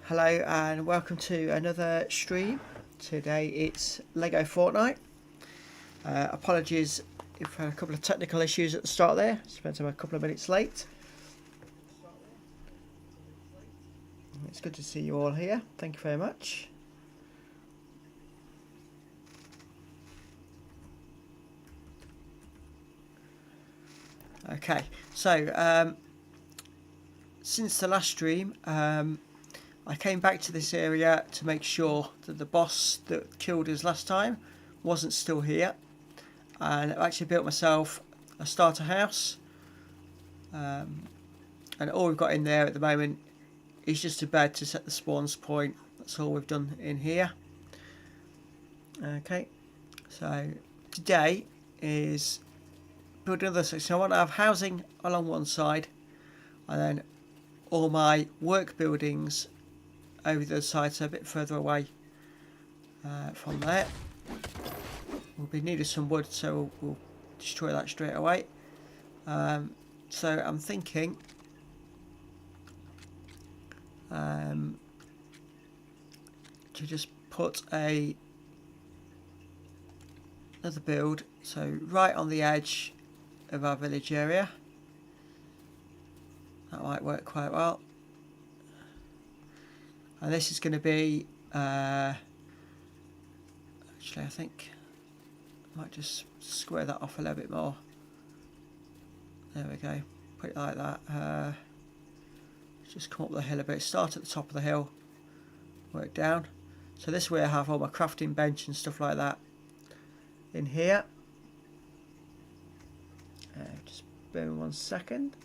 Hello and welcome to another stream. Today it's Lego Fortnite. Apologies if I had a couple of technical issues at the start there. Spent a couple of minutes late. It's good to see you all here. Thank you very much. Okay, so since the last stream, I came back to this area to make sure that the boss that killed us last time wasn't still here. And I've actually built myself a starter house. And all we've got in there at the moment is just a bed to set the spawns point. That's all we've done in here. Okay, so today is build another section. I want to have housing along one side and then all my work buildings over the other side, so a bit further away from there. We'll be needing some wood, so we'll destroy that straight away. So I'm thinking to just put another build, so right on the edge of our village area. That might work quite well. And this is going to be actually I think I might just square that off a little bit more. There we go, put it like that. Just come up the hill a bit, start at the top of the hill, work down. So this way I have all my crafting bench and stuff like that in here. Just bear with me 1 second.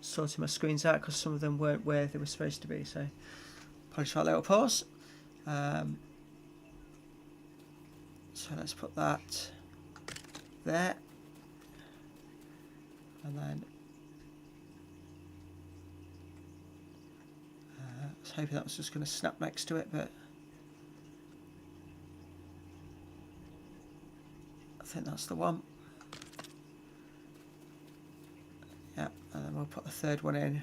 Sorting my screens out because some of them weren't where they were supposed to be, so apologies for that little pause. So let's put that there, and then I was hoping that was just going to snap next to it, but I think that's the one. Yeah, and then we'll put the third one in.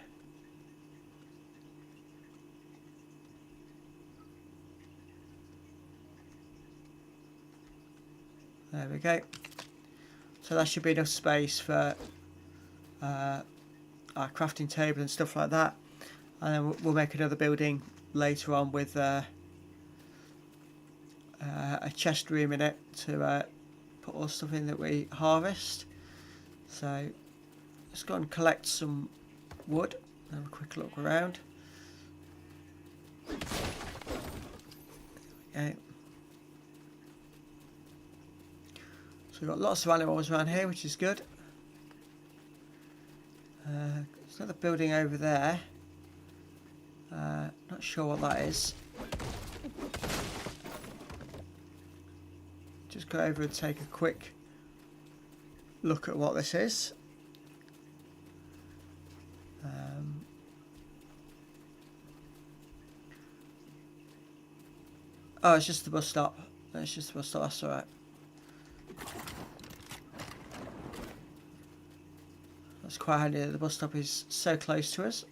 There we go. So that should be enough space for our crafting table and stuff like that. And then we'll make another building later on with a chest room in it to put all the stuff in that we harvest. So let's go and collect some wood. Have a quick look around. Okay. So we've got lots of animals around here, which is good. There's another building over there. Not sure what that is. Just go over and take a quick look at what this is. Oh, it's just the bus stop. It's just the bus stop, that's alright. That's quite handy that the bus stop is so close to us.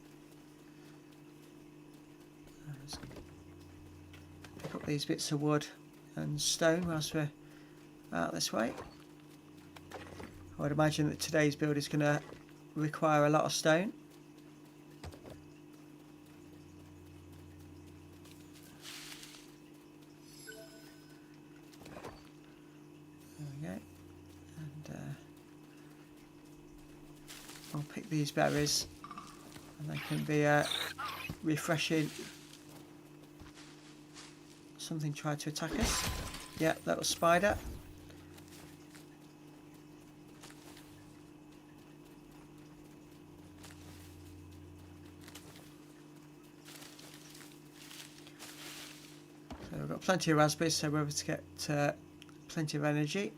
Let's pick up these bits of wood and stone whilst we're out this way. I would imagine that today's build is going to require a lot of stone. I'll pick these berries and they can be refreshing. Something tried to attack us. Yeah, that was spider. So we've got plenty of raspberries, so we're able to get plenty of energy.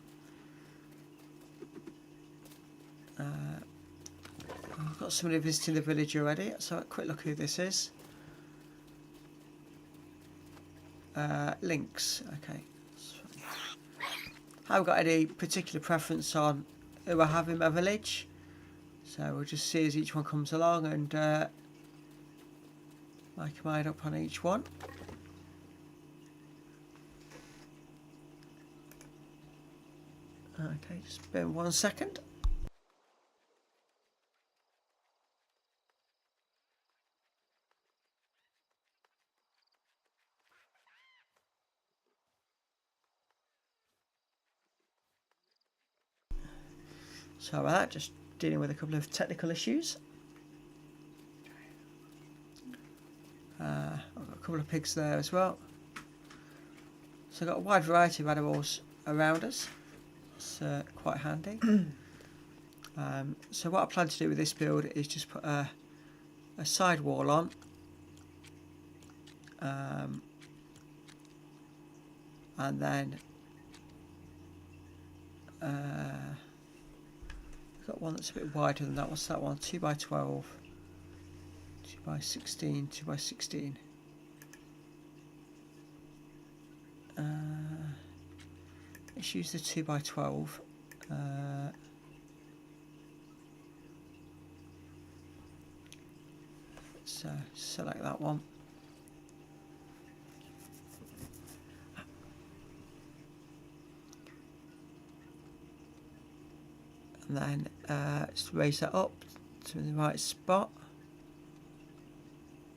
I've got somebody visiting the village already, so a quick look who this is. Lynx, okay. haven't got any particular preference on who I have in my village, so we'll just see as each one comes along and make a mind up on each one. Okay, just bear 1 second. Sorry about that, just dealing with a couple of technical issues. I've got a couple of pigs there as well. So I've got a wide variety of animals around us. It's quite handy. So what I plan to do with this build is just put a side wall on. And then I've got one that's a bit wider than that. What's that one? 2x12, 2x16, 2x16. Let's use the 2x12. So select that one. And then just raise that up to the right spot.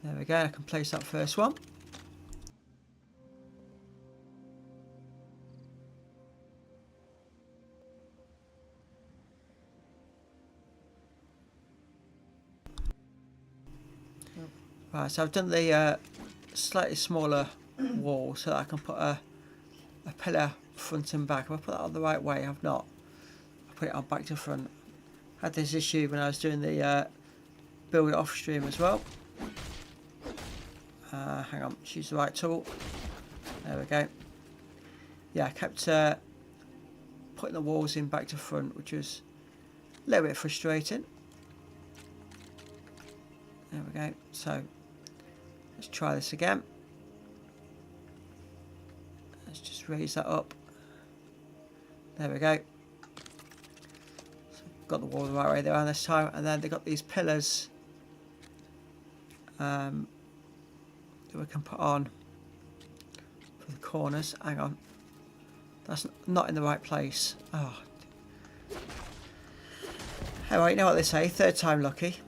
There we go, I can place that first one. Right, so I've done the slightly smaller wall so that I can put a pillar front and back. Have I put that on the right way? I've not. I put it on back to front. Had this issue when I was doing the build off stream as well. Hang on, choose the right tool. There we go. Yeah, I kept putting the walls in back to front, which was a little bit frustrating. There we go. So let's try this again. Let's just raise that up. There we go. So got the wall the right way there this time, and then they've got these pillars that we can put on for the corners. Hang on, that's not in the right place. Oh. Alright, you know what they say, third time lucky.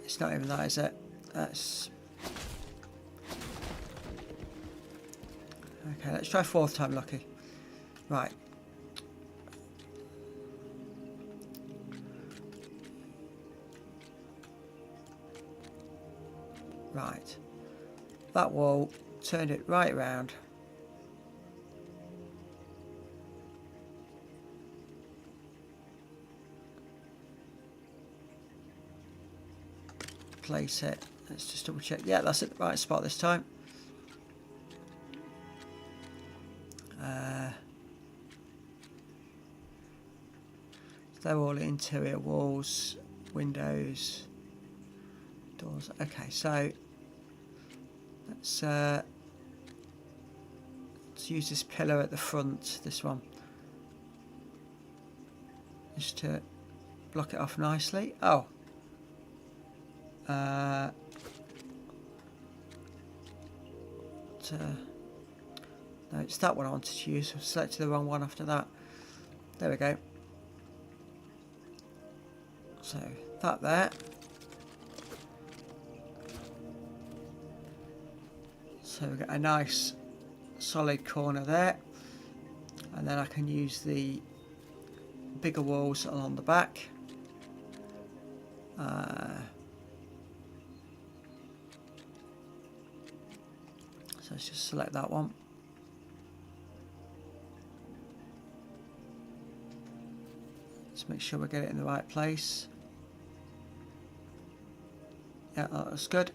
It's not even that, is it? That's... Okay, let's try fourth time lucky. Right. Right. That wall, turned it right around. Place it. Let's just double check. Yeah, that's at the right spot this time. They're all interior walls, windows, doors. Okay, so let's use this pillar at the front, this one, just to block it off nicely. Oh. No, it's that one I wanted to use. I've selected the wrong one after that. There we go. So that there. So we've got a nice solid corner there, and then I can use the bigger walls along the back. So let's just select that one. Let's make sure we get it in the right place. Yeah, that looks good.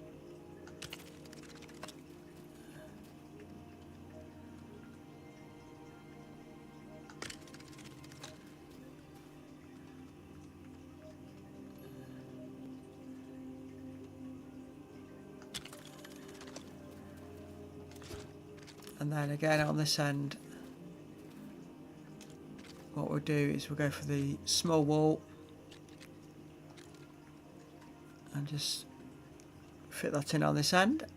And then again on this end, what we'll do is we'll go for the small wall and just fit that in on this end.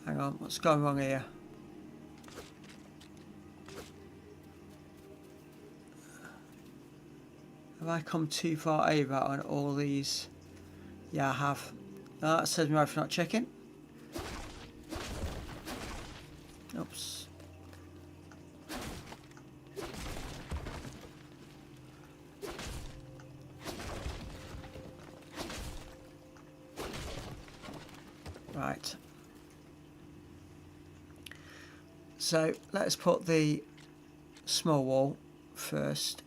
Hang on, what's going wrong here? Have I come too far over on all these? Yeah, I have. Oh, that says me right for not checking. Oops. Right. So let's put the small wall first.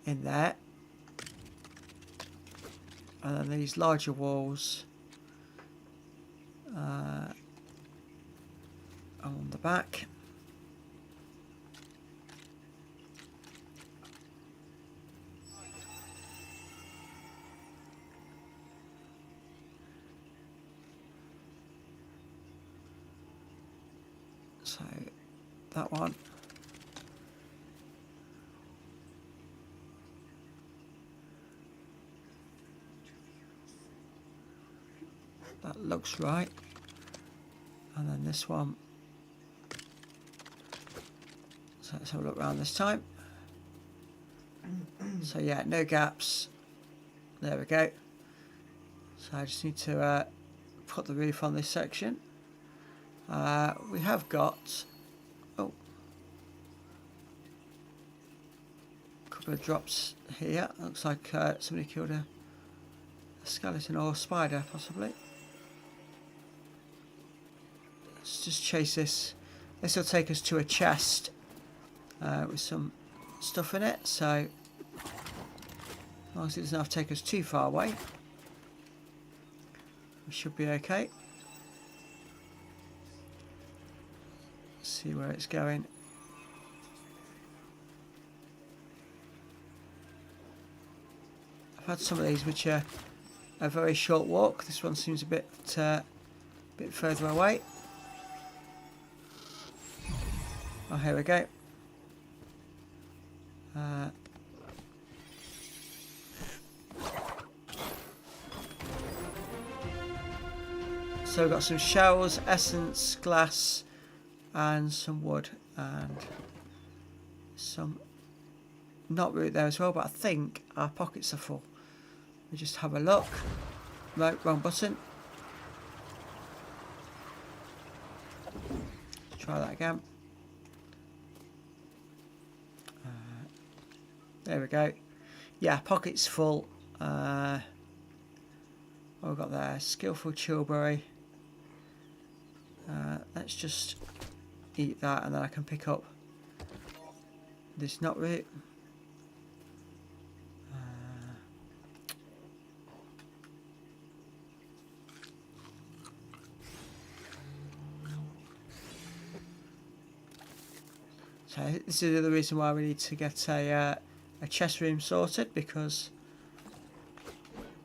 In there, and then these larger walls on the back. So that one. That looks right. And then this one. So let's have a look around this time. So yeah, no gaps. There we go. So I just need to put the roof on this section. We have got a couple of drops here. Looks like somebody killed a skeleton or a spider possibly. Let's just chase this. This will take us to a chest with some stuff in it, so as long as it doesn't have to take us too far away, we should be okay. Let's see where it's going. I've had some of these which are a very short walk. This one seems a bit further away. Oh, here we go. So we've got some shells, essence, glass, and some wood, and some knot root there as well, but I think our pockets are full. We just have a look. No, wrong button. Try that again. There we go. Yeah, pockets full. What have we got there? Skillful chillberry. Let's just eat that, and then I can pick up this knot root. So this is the reason why we need to get a chest room sorted, because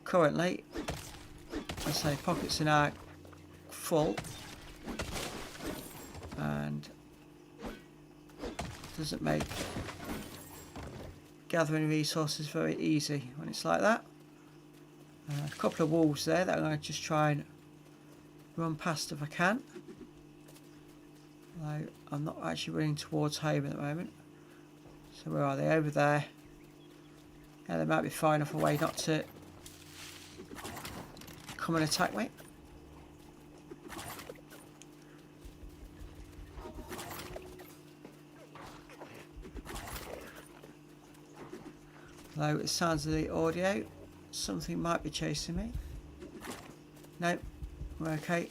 currently, let's say pockets are now full, and doesn't make gathering resources very easy when it's like that. A couple of wolves there that I'm going to just try and run past if I can. Although I'm not actually running towards home at the moment. So where are they? Over there. Yeah, they might be far enough away not to come and attack me. Though it sounds of the audio, something might be chasing me. No, we're okay.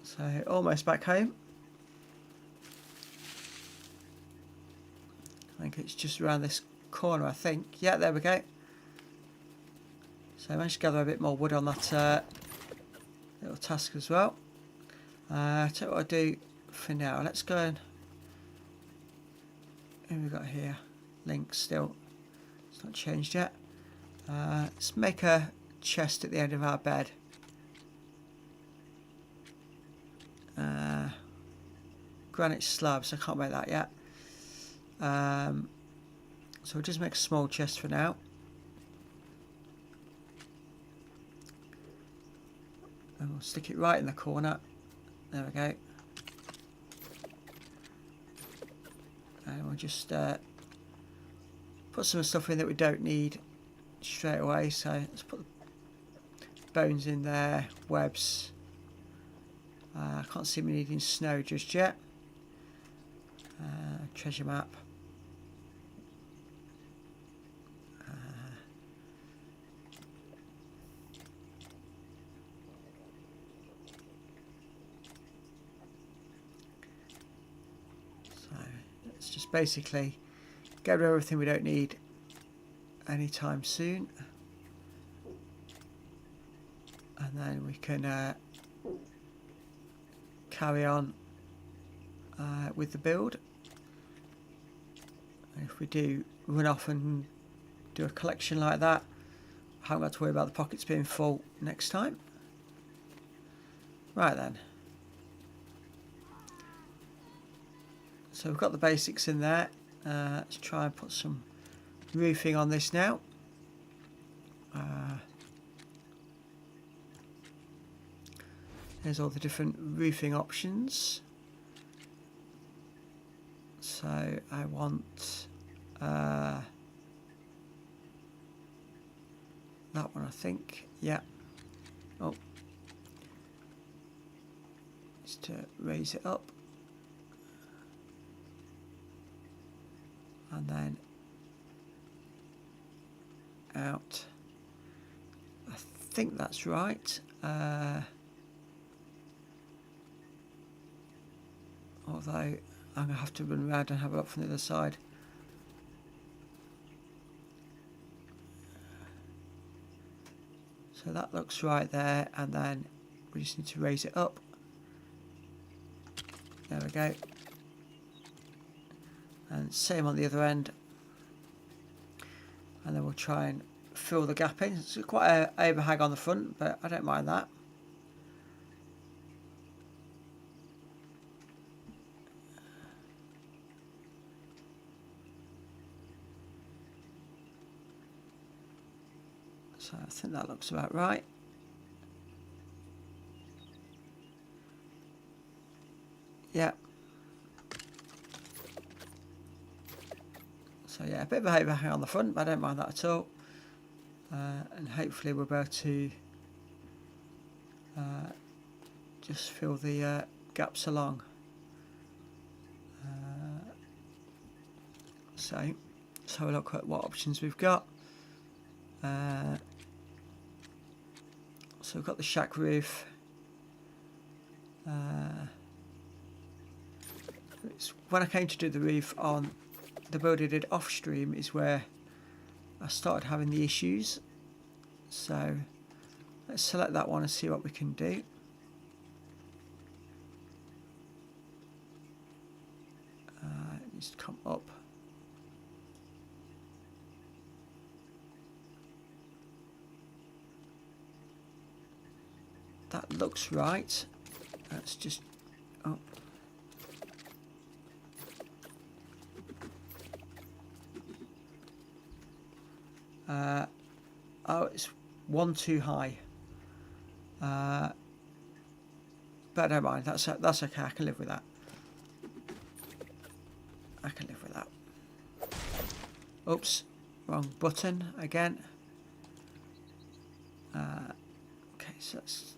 So almost back home. I think it's just around this corner, I think. Yeah, there we go. So I managed to gather a bit more wood on that little task as well. Tell you what I'll do for now. Let's go and... Who we got here? Link still. It's not changed yet. Let's make a chest at the end of our bed. Granite slabs, I can't make that yet. So we'll just make a small chest for now. And we'll stick it right in the corner. There we go. And we'll just put some stuff in that we don't need straight away. So let's put the bones in there, webs. I can't see me needing snow just yet. Treasure map. So let's just basically get rid of everything we don't need anytime soon, and then we can carry on with the build. And if we do run off and do a collection like that, I haven't got to worry about the pockets being full next time. Right then. So we've got the basics in there. Let's try and put some roofing on this now. There's all the different roofing options. So I want that one, I think. Yeah. Oh, just to raise it up, and then out. I think that's right. Although I'm going to have to run around and have a look from the other side. So that looks right there, and then we just need to raise it up. There we go. And same on the other end. And then we'll try and fill the gap in. It's quite an overhang on the front, but I don't mind that. So I think that looks about right. Yeah. So yeah, a bit of a overhang on the front, but I don't mind that at all. And hopefully we'll be able to just fill the gaps along. So let's have a look at what options we've got. So we've got the shack roof. When I came to do the roof on the build I did off stream is where I started having the issues. So let's select that one and see what we can do. It needs to come up. That looks right. Let's just... Oh. Oh, it's one too high. But I don't mind. That's okay. I can live with that. I can live with that. Oops, wrong button again. Okay, so let's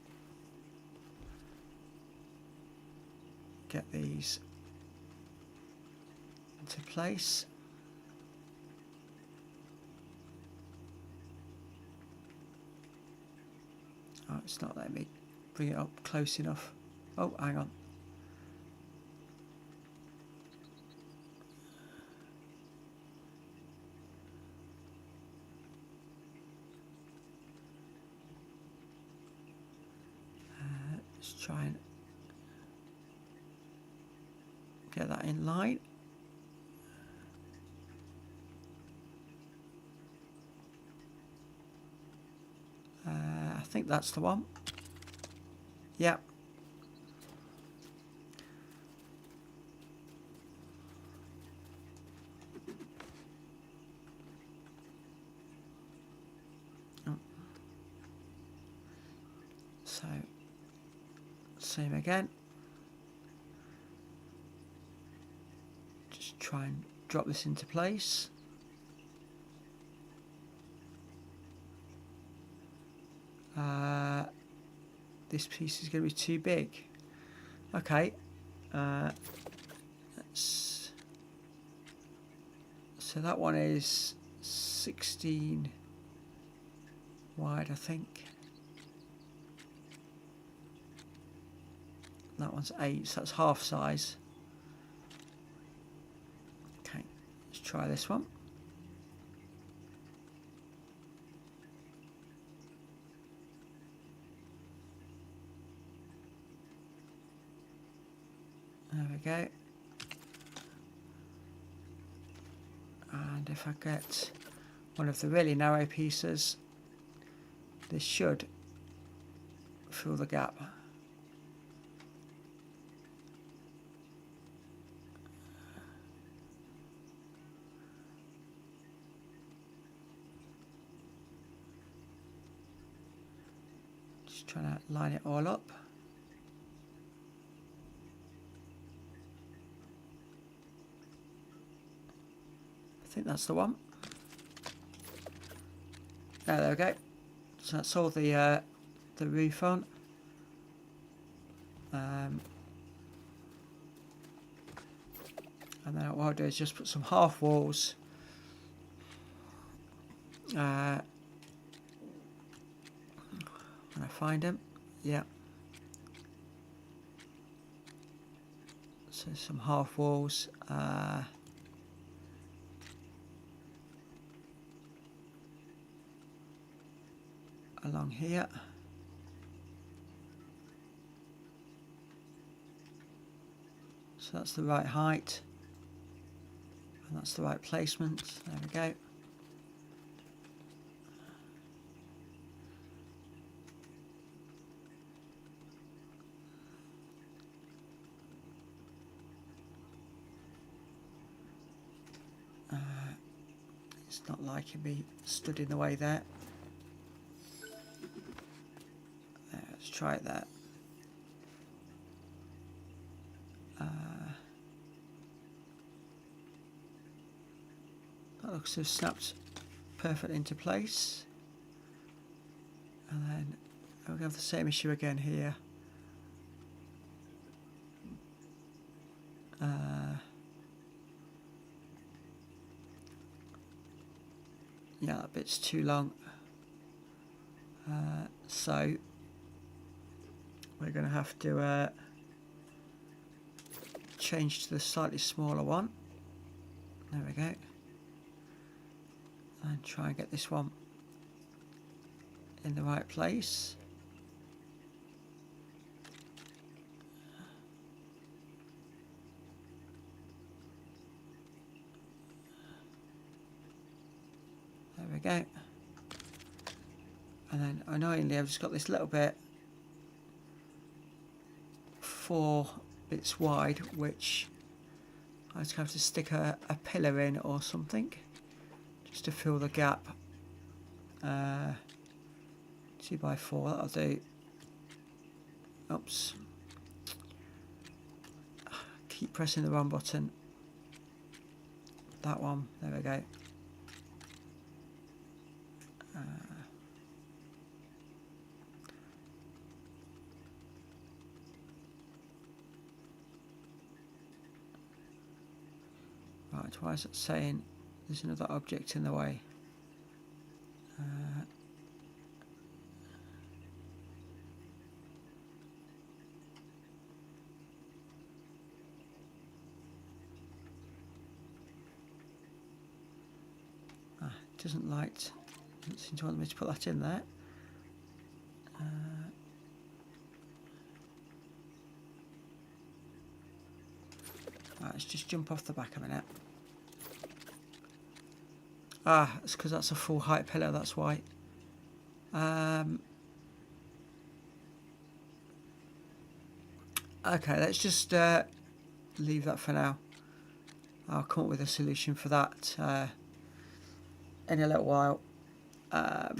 get these into place. Oh, it's not letting me bring it up close enough. Oh, hang on. Let's try and... get that in line. I think that's the one. Yep. So, same again. Just try and drop this into place. This piece is going to be too big. Okay. So that one is 16 wide, I think. That one's 8, so that's half size. Okay, let's try this one. There we go. And if I get one of the really narrow pieces, this should fill the gap. Just trying to line it all up. I think that's the one. There we go. So that's all the roof on. And then what I'll do is just put some half walls when I find them. Yeah. So some half walls. Along here. So that's the right height. And that's the right placement. There we go. It's not liking me stood in the way there. Let's try it there. That looks to have snapped perfectly into place. And then we'll have the same issue again here. Yeah, that bit's too long. So we're going to have to change to the slightly smaller one. There we go. And try and get this one in the right place. There we go. And then annoyingly I've just got this little bit 4 bits wide, which I just have to stick a pillar in or something just to fill the gap. 2 by 4, that'll do. Oops. Keep pressing the wrong button. That one, there we go. Right, why is it saying there's another object in the way? It doesn't seem to want me to put that in there. Right, let's just jump off the back a minute. Ah, it's because that's a full height pillar, that's why. Okay, let's just leave that for now. I'll come up with a solution for that in a little while. I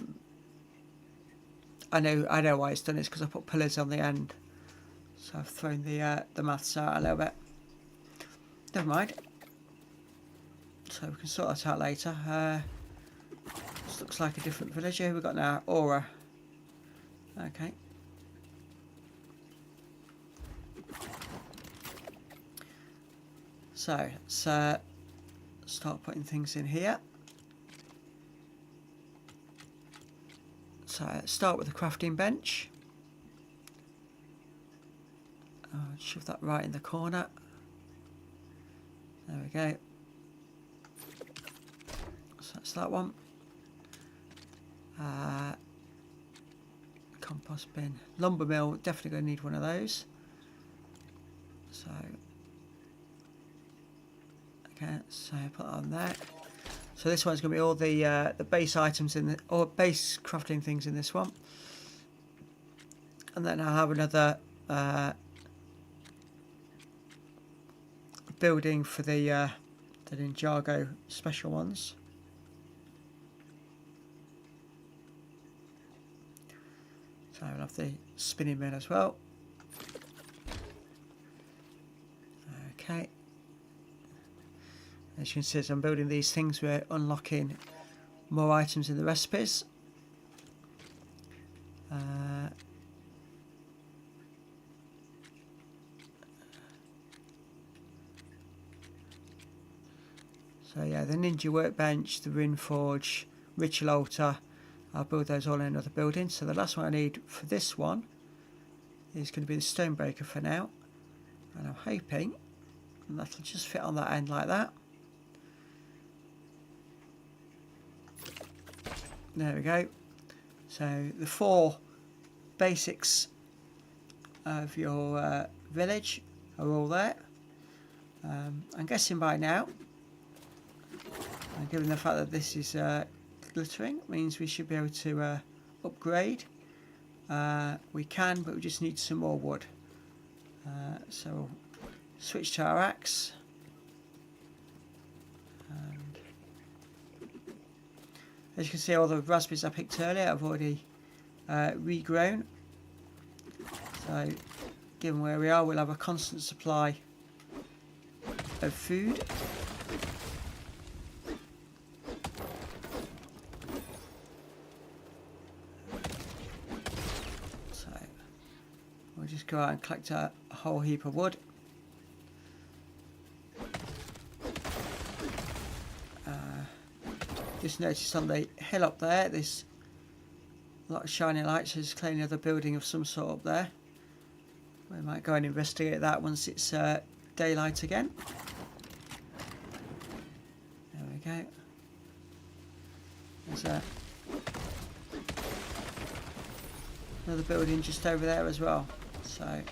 know why it's done. It's because I put pillars on the end, so I've thrown the maths out a little bit. Never mind. So we can sort that out later. This looks like a different village. Here we've got now Aura. Okay. So let's start putting things in here. So let's start with the crafting bench. I'll shove that right in the corner. There we go. So that's that one. Compost bin. Lumber mill, definitely going to need one of those. So, okay, so put that on there. So this one's going to be all the base items in the, or base crafting things in this one. And then I'll have another building for the Ninjago special ones. So I'll have the spinning mill as well. Okay. As you can see, as I'm building these things, we're unlocking more items in the recipes. So yeah, the Ninja Workbench, the Rune Forge, Ritual Altar, I'll build those all in another building. So the last one I need for this one is going to be the Stonebreaker for now. And I'm hoping that'll just fit on that end like that. There we go. So the 4 basics of your village are all there. I'm guessing by now, given the fact that this is glittering, means we should be able to upgrade. We can, but we just need some more wood. So we'll switch to our axe. And as you can see, all the raspberries I picked earlier I've already regrown. So given where we are, we'll have a constant supply of food. So we'll just go out and collect a whole heap of wood. Just noticed on the hill up there, there's a lot of shiny lights. There's clearly another building of some sort up there. We might go and investigate that once it's daylight again. There we go. There's another building just over there as well. So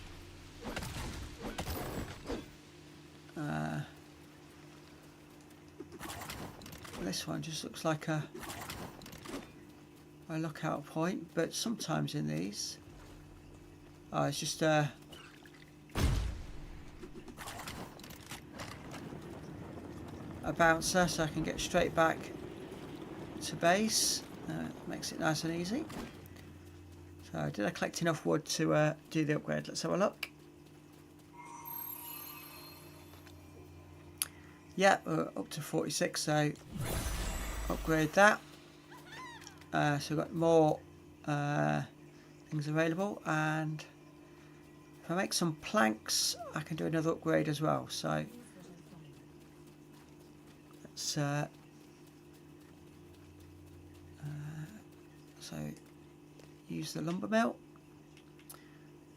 this one just looks like a lookout point, but sometimes in these, it's just a bouncer, so I can get straight back to base. Makes it nice and easy. So did I collect enough wood to do the upgrade? Let's have a look. Yeah, we're up to 46, so upgrade that. So we've got more things available, and if I make some planks, I can do another upgrade as well. So let's so use the lumber mill.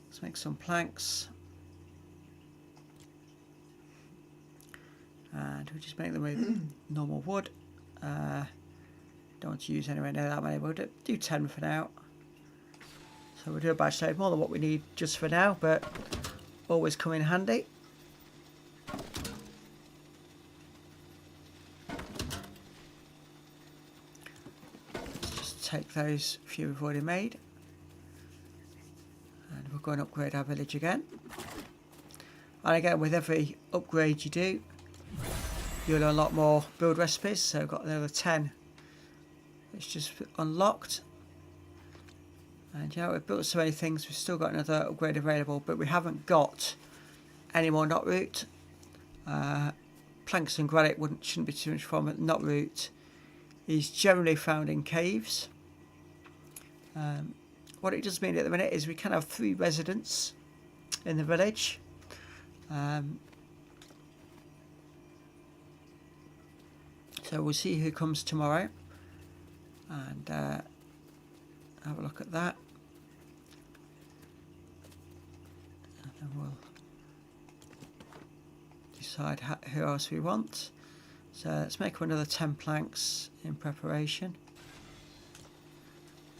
Let's make some planks. And we'll just make them with normal wood. Don't want to use anywhere near that many. We'll do 10 for now. So we'll do a batch load, more than what we need just for now, but always come in handy. take those few we've already made. And we'll go and upgrade our village again. And again, with every upgrade you do, you'll unlock more build recipes. So I've got another 10. It's just unlocked. And you know, we've built so many things, we've still got another upgrade available, but we haven't got any more knot root. Planks and granite shouldn't be too much problem. Knot root is generally found in caves. What it does mean at the minute is we can have 3 residents in the village. So we'll see who comes tomorrow and have a look at that. And then we'll decide who else we want. So let's make another 10 planks in preparation.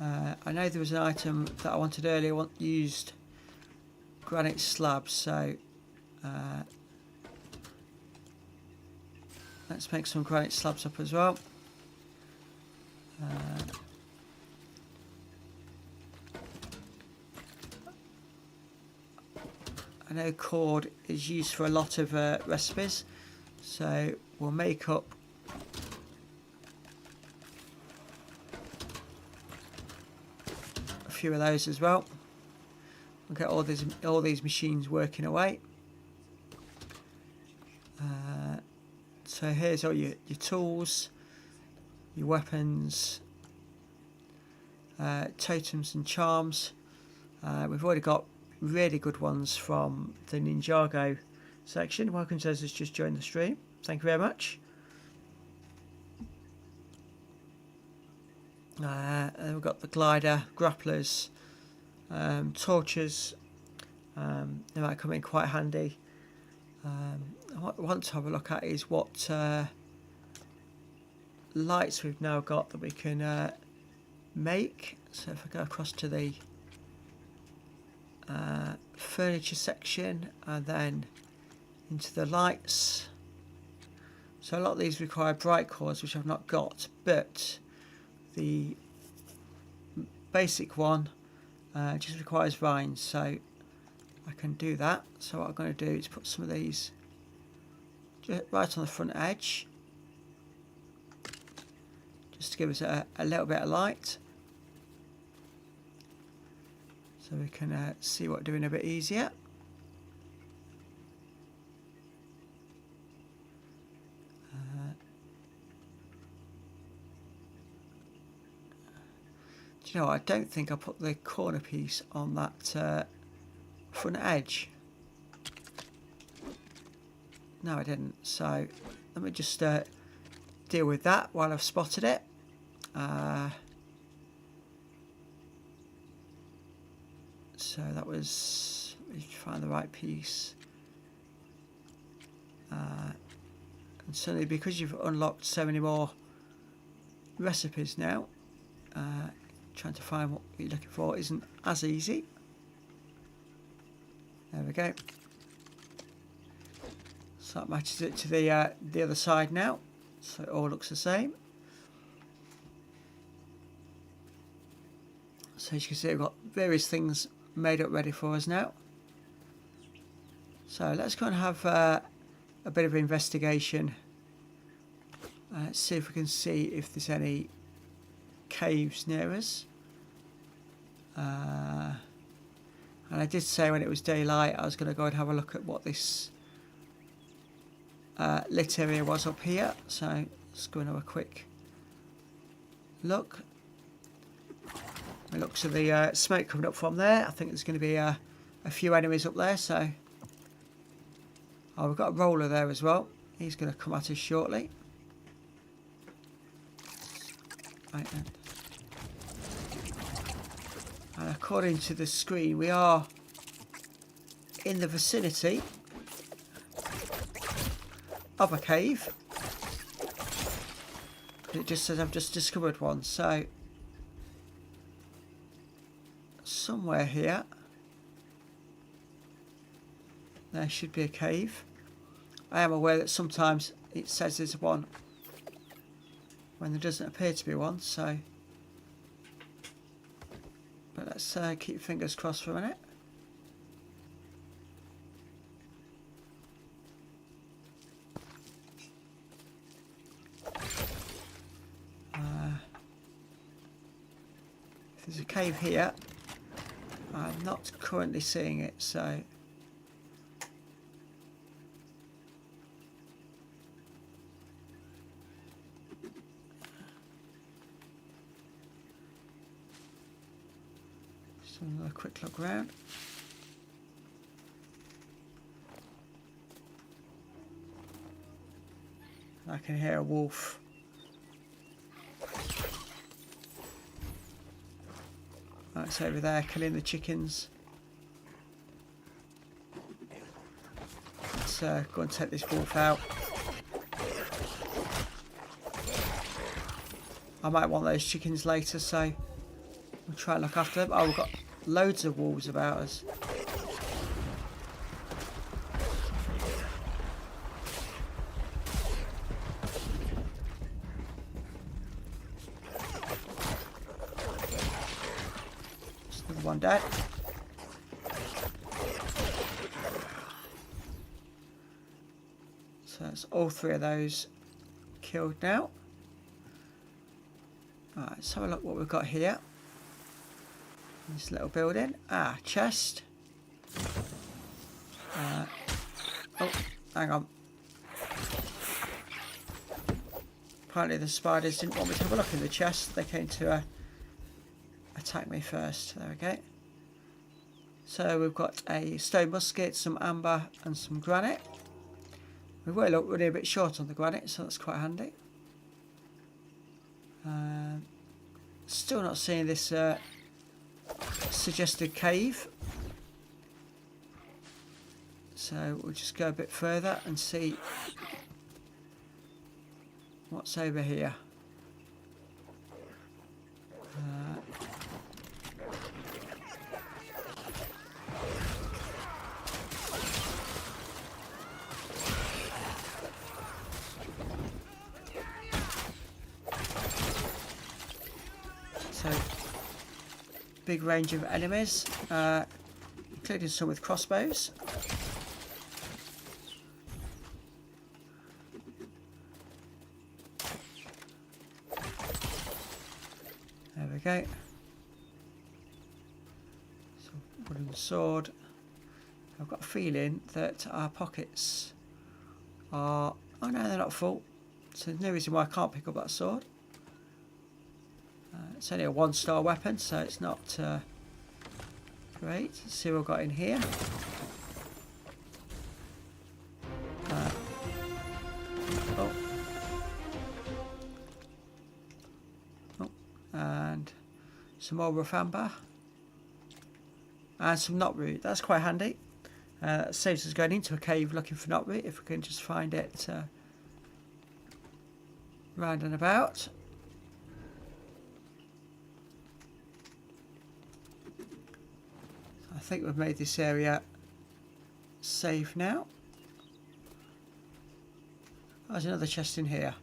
I know there was an item that I wanted earlier, used granite slabs, so let's make some granite slabs up as well. I know cord is used for a lot of recipes, so we'll make up a few of those as well. We'll get all these machines working away. So here's all your tools, your weapons, totems and charms. We've already got really good ones from the Ninjago section. Welcome to those who's just joined the stream. Thank you very much. And we've got the glider, grapplers, torches. They might come in quite handy. What I want to have a look at is what lights we've now got that we can make. So if I go across to the furniture section and then into the lights. So a lot of these require bright cores, which I've not got, but the basic one just requires vines, so I can do that. So what I'm going to do is put some of these right on the front edge, just to give us a little bit of light, so we can see what we're doing a bit easier. Do you know, I don't think I put the corner piece on that front edge. No, I didn't. So let me just deal with that while I've spotted it. So that was, let me find the right piece. And suddenly, because you've unlocked so many more recipes now, trying to find what you're looking for isn't as easy. There we go. So that matches it to the other side now, so it all looks the same. So as you can see, we've got various things made up ready for us now. So let's go and have a bit of investigation. Let's see if we can see if there's any caves near us. And I did say when it was daylight I was going to go and have a look at what this lit area was up here. So let's go and have a quick look. It looks at the smoke coming up from there. I think there's going to be a few enemies up there. So we've got a roller there as well. He's going to come at us shortly. Right then. And according to the screen, we are in the vicinity of a cave. It just says I've just discovered one. So somewhere here there should be a cave. I am aware that sometimes it says there's one when there doesn't appear to be one, so But let's keep fingers crossed for a minute. If there's a cave here, I'm not currently seeing it, so... Just another quick look around. I can hear a wolf. It's over there killing the chickens. Let's go and take this wolf out. I might want those chickens later, so we'll try and look after them. Oh, we've got loads of wolves about us. One dead. So that's all three of those killed now. Alright, let's have a look what we've got here. This little building. Ah, chest. Oh, hang on. Apparently the spiders didn't want me to have a look in the chest. They came to attack me first. There we go. So we've got a stone musket, some amber and some granite. We've really looked really a bit short on the granite, so that's quite handy. Still not seeing this suggested cave. So we'll just go a bit further and see what's over here. So, big range of enemies, including some with crossbows. There we go. So, wooden sword. I've got a feeling that our pockets are... Oh no, they're not full. So there's no reason why I can't pick up that sword. It's only a 1-star weapon, so it's not great. Let's see what we've got in here. And some more rough amber. And some knot root. That's quite handy. That saves us going into a cave looking for knot root if we can just find it round and about. I think we've made this area safe now. There's another chest in here.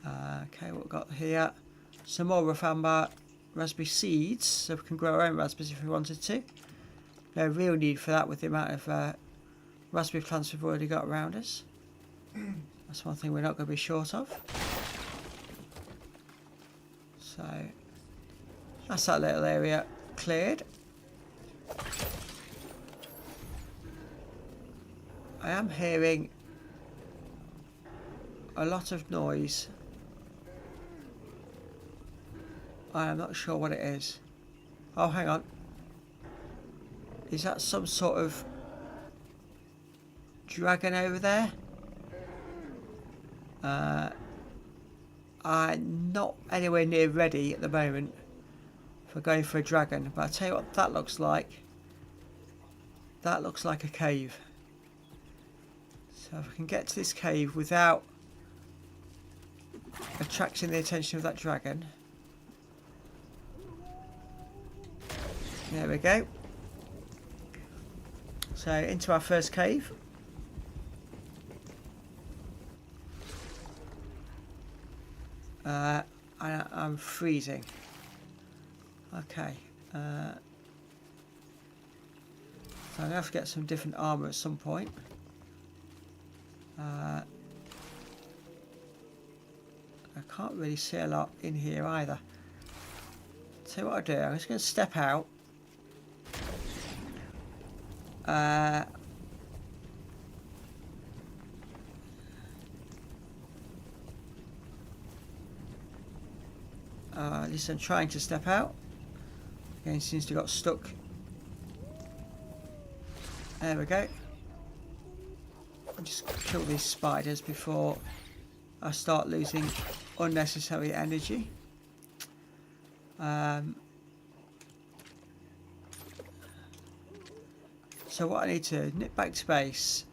Okay, what we've got here? Some more rough amber, raspberry seeds, so we can grow our own raspberries if we wanted to. No real need for that with the amount of raspberry plants we've already got around us. That's one thing we're not going to be short of. So, that's that little area cleared. I am hearing a lot of noise. I am not sure what it is. Oh, hang on. Is that some sort of dragon over there? I'm not anywhere near ready at the moment for going for a dragon, but I'll tell you what that looks like. That looks like a cave. So if I can get to this cave without attracting the attention of that dragon. There we go. So into our first cave. I'm freezing. Okay. So I'm going to have to get some different armour at some point. I can't really see a lot in here either. So what I'll do, I'm just going to step out. At least I'm trying to step out. Again, seems to have got stuck. There we go. I'll just kill these spiders before I start losing unnecessary energy. So what I need to nip back to base,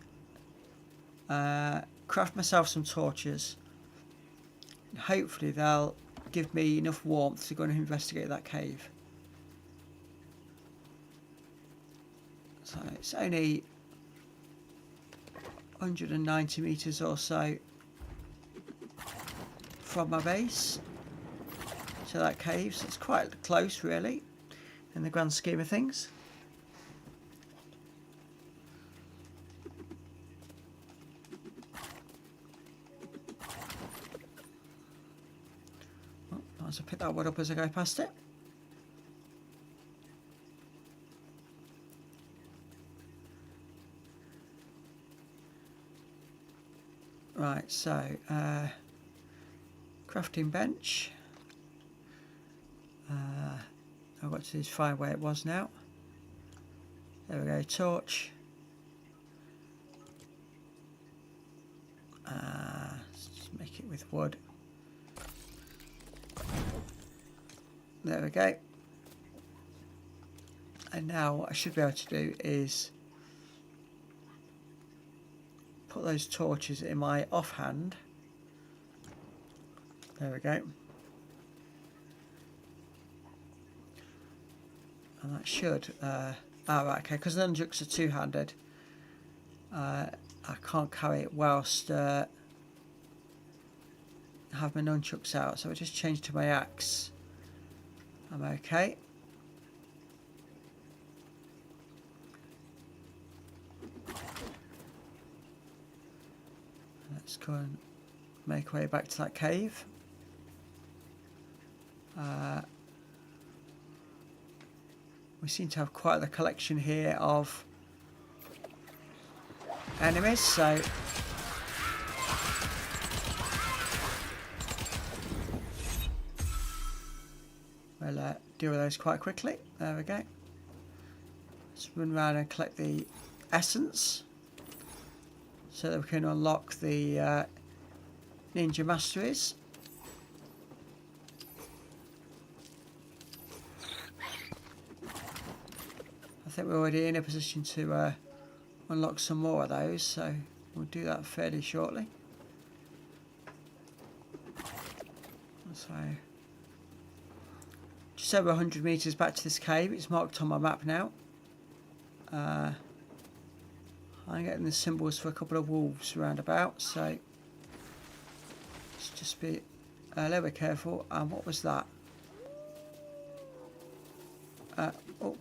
craft myself some torches. Hopefully they'll give me enough warmth to go and investigate that cave. So it's only 190 meters or so from my base to that cave, so it's quite close really in the grand scheme of things. Oh, might as well pick that wood up as I go past it. Right, so crafting bench. I've got to find where it was now. There we go, torch. Let's just make it with wood. There we go. And now what I should be able to do is put those torches in my offhand. There we go. And that should, right, okay, because the nunchucks are two-handed, I can't carry it whilst have my nunchucks out, so I just change to my axe. I'm okay. Let's go and make our way back to that cave. We seem to have quite a collection here of enemies, so we'll deal with those quite quickly. There we go. Let's run around and collect the essence so that we can unlock the ninja masteries. I think we're already in a position to unlock some more of those, so we'll do that fairly shortly. So, just over 100 meters back to this cave. It's marked on my map now. I'm getting the symbols for a couple of wolves around about, so let's just be a little bit careful. And what was that? Oh.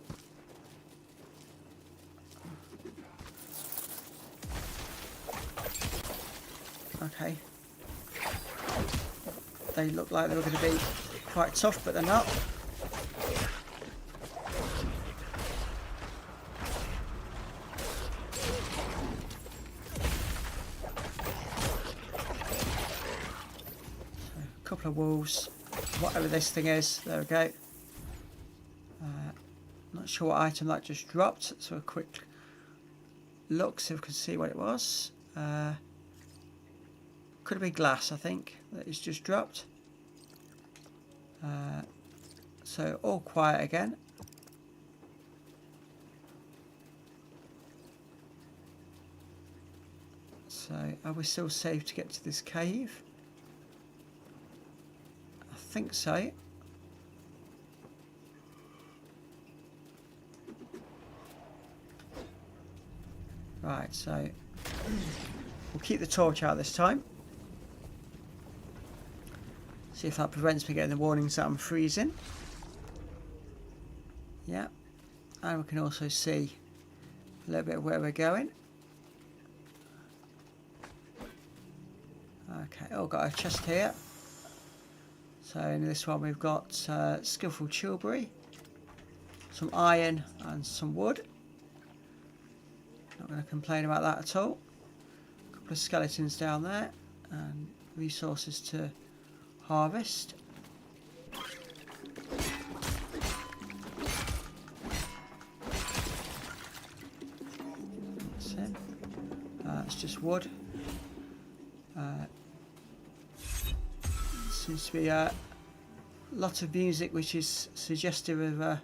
Okay. They look like they were going to be quite tough, but they're not. So, a couple of wolves, whatever this thing is. There we go. Not sure what item that just dropped, so a quick look, see if we can see what it was. Could have been glass, I think, that is just dropped. So all quiet again. So are we still safe to get to this cave? I think so. Right, so we'll keep the torch out this time. See if that prevents me getting the warnings that I'm freezing. Yeah, and we can also see a little bit of where we're going. Okay, oh, got a chest here. So in this one we've got skillful chilbury, some iron and some wood. Not going to complain about that at all. A couple of skeletons down there and resources to harvest. That's it. It's just wood. Seems to be a lot of music which is suggestive of a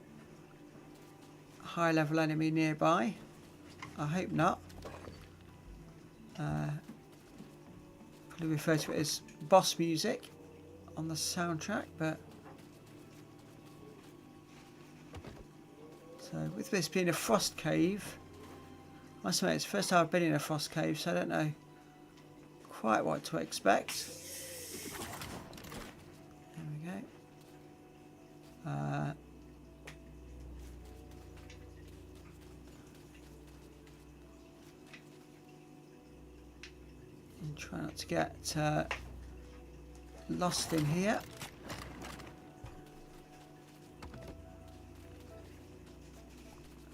high level enemy nearby. I hope not. Probably refer to it as boss music on the soundtrack, but so with this being a frost cave, I must admit it's the first time I've been in a frost cave, so I don't know quite what to expect. There we go. And try not to get lost in here.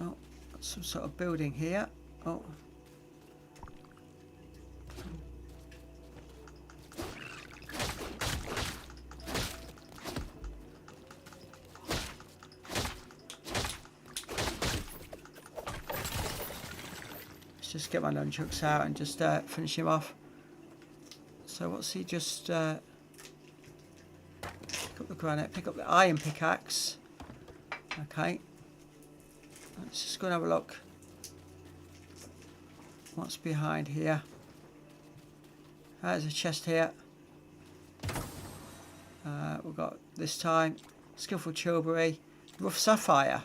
Oh, got some sort of building here. Oh. Let's just get my nunchucks out and just finish him off. So what's he just pick up the granite, pick up the iron pickaxe. Okay. Let's just go and have a look. What's behind here? There's a chest here. We've got this time skillful chilbury, rough sapphire.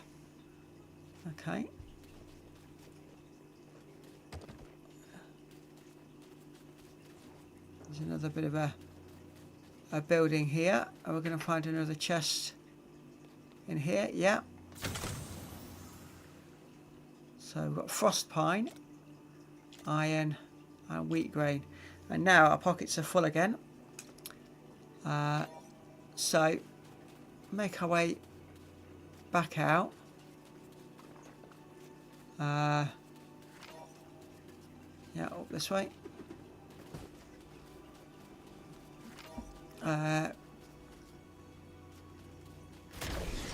Okay. There's another bit of a building here. And we're going to find another chest in here. Yeah. So we've got frost pine, iron and wheat grain. And now our pockets are full again. So make our way back out. Yeah, up this way.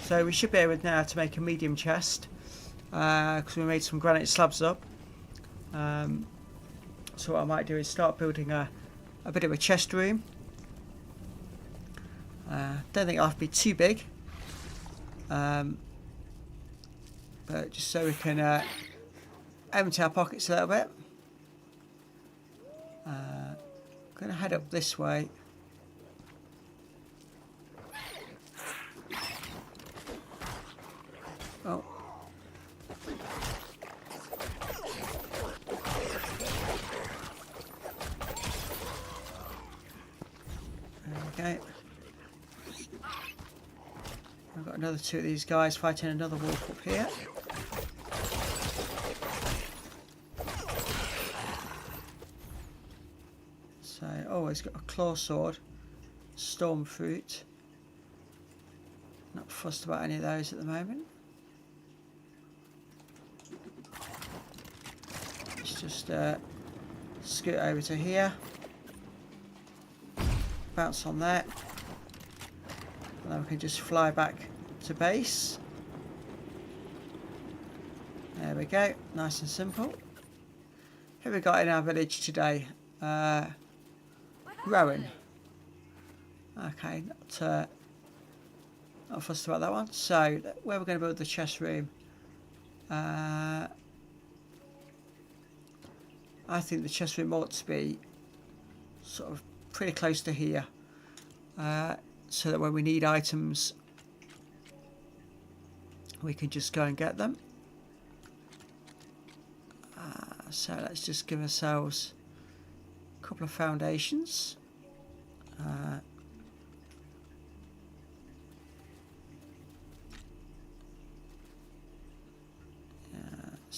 So we should be able now to make a medium chest because we made some granite slabs up. So what I might do is start building a bit of a chest room. Don't think it'll have to be too big, but just so we can empty our pockets a little bit. I'm going to head up this way. Oh. There we go. I've got another two of these guys fighting another wolf up here. So, oh, he's got a claw sword, storm fruit. Not fussed about any of those at the moment. Let's just scoot over to here. Bounce on that. And then we can just fly back to base. There we go, nice and simple. Who have we got in our village today? Rowan. Okay, not fussed about that one. So, where we're going to build the chest room? I think the chest room ought to be sort of pretty close to here. So that when we need items, we can just go and get them. So let's just give ourselves a couple of foundations.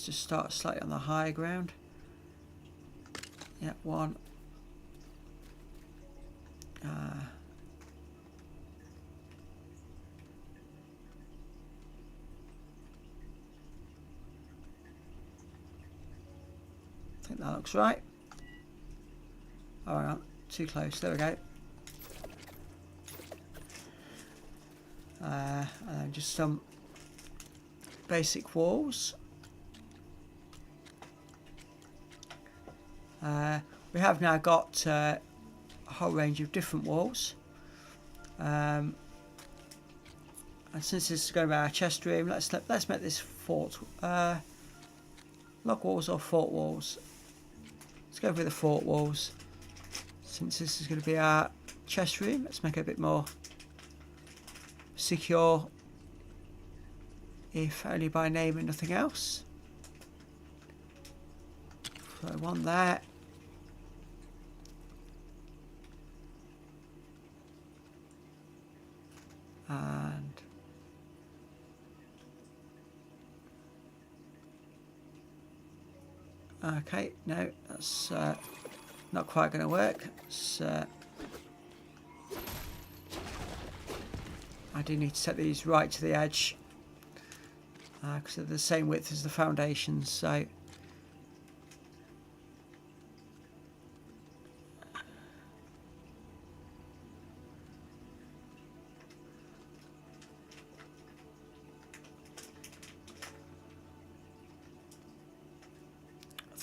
let's just start slightly on the higher ground. Yeah, one. I think that looks right. Oh, hang on, too close. There we go. And then just some basic walls. We have now got a whole range of different walls. And since this is going to be our chest room, let's make this fort. Log walls or fort walls? Let's go with the fort walls. Since this is going to be our chest room, let's make it a bit more secure, if only by name and nothing else. So one there. And okay, no, that's not quite going to work. I do need to set these right to the edge because they're the same width as the foundations. So I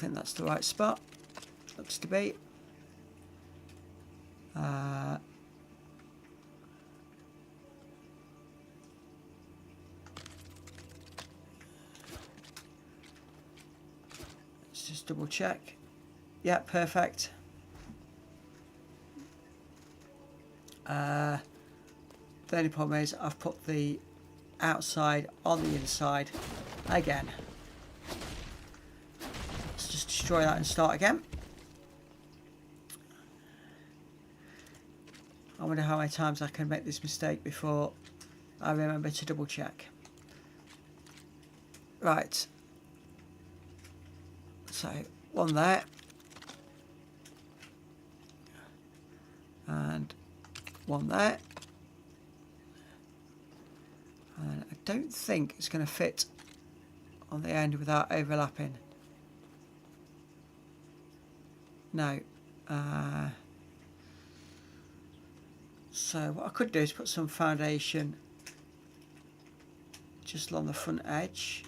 think that's the right spot. Looks to be. Let's just double check. Yeah, perfect. The only problem is I've put the outside on the inside again. Let's just destroy that and start again. I wonder how many times I can make this mistake before I remember to double check. Right. So, one there. And one there. And I don't think it's going to fit on the end without overlapping. No. So what I could do is put some foundation just along the front edge.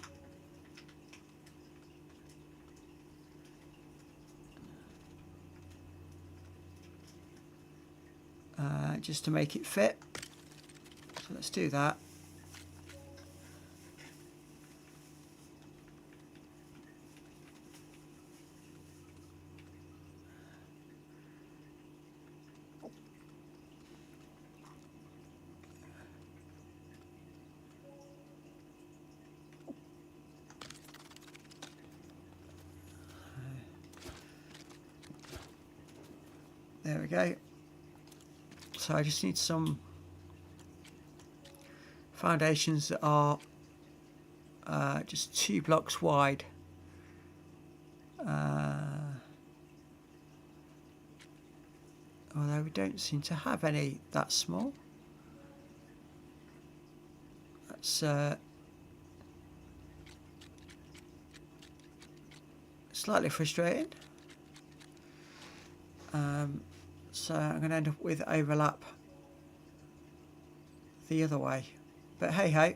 Just to make it fit. So let's do that. There we go. So I just need some foundations that are just 2 blocks wide. Although we don't seem to have any that small. That's slightly frustrating. So I'm going to end up with overlap the other way. But hey ho.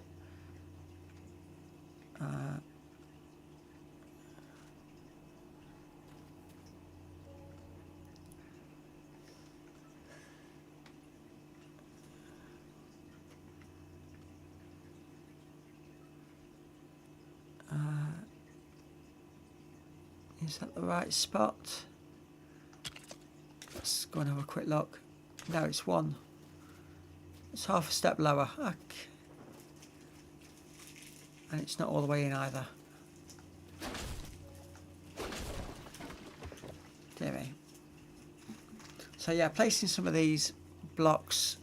Is that the right spot? Let's go and have a quick look. No, it's one. It's half a step lower. Okay. And it's not all the way in either. Dear me. So yeah, placing some of these blocks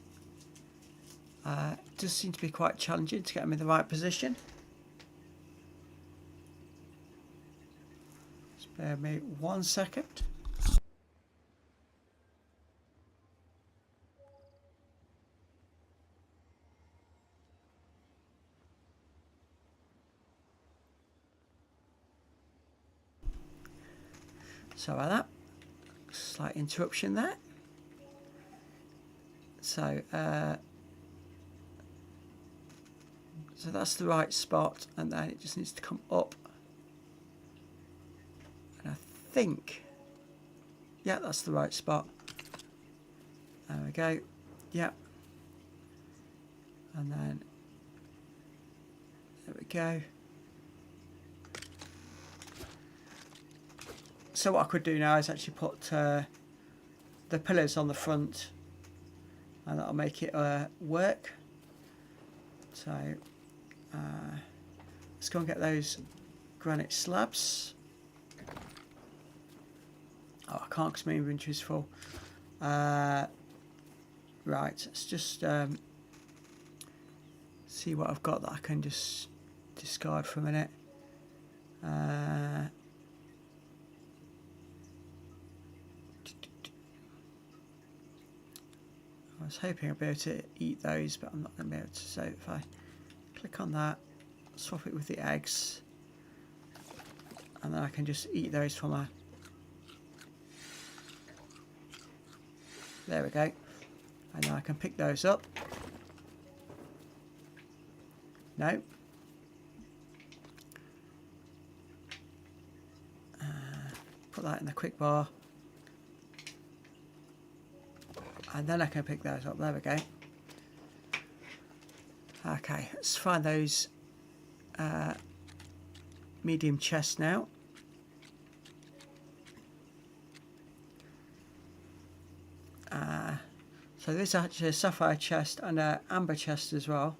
does seem to be quite challenging to get them in the right position. Bear me 1 second. Sorry about that. Slight interruption there. So that's the right spot, and then it just needs to come up. And I think, yeah, that's the right spot. There we go. Yeah. And then there we go. So what I could do now is actually put the pillars on the front, and that'll make it work. So let's go and get those granite slabs. Oh, I can't because my inventory's full. Right, let's just see what I've got that I can just discard for a minute. I was hoping I'd be able to eat those, but I'm not going to be able to. So if I click on that, swap it with the eggs, and then I can just eat those from a... There we go. And then I can pick those up. No. Put that in the quick bar. And then I can pick those up. There we go. Okay, let's find those medium chests now. So this is actually a sapphire chest and an amber chest as well.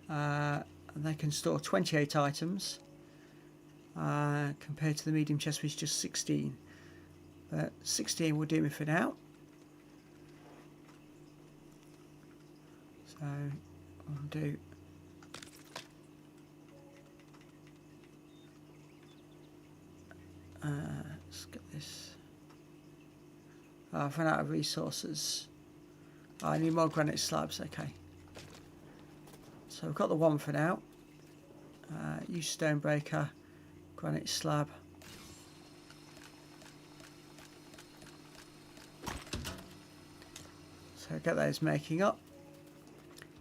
And they can store 28 items compared to the medium chest, which is just 16. But 16 will do me for now. So I'll do let's get this. I've run out of resources. I need more granite slabs. Okay, so we've got the one for now. Use stonebreaker, granite slab. So get those making up.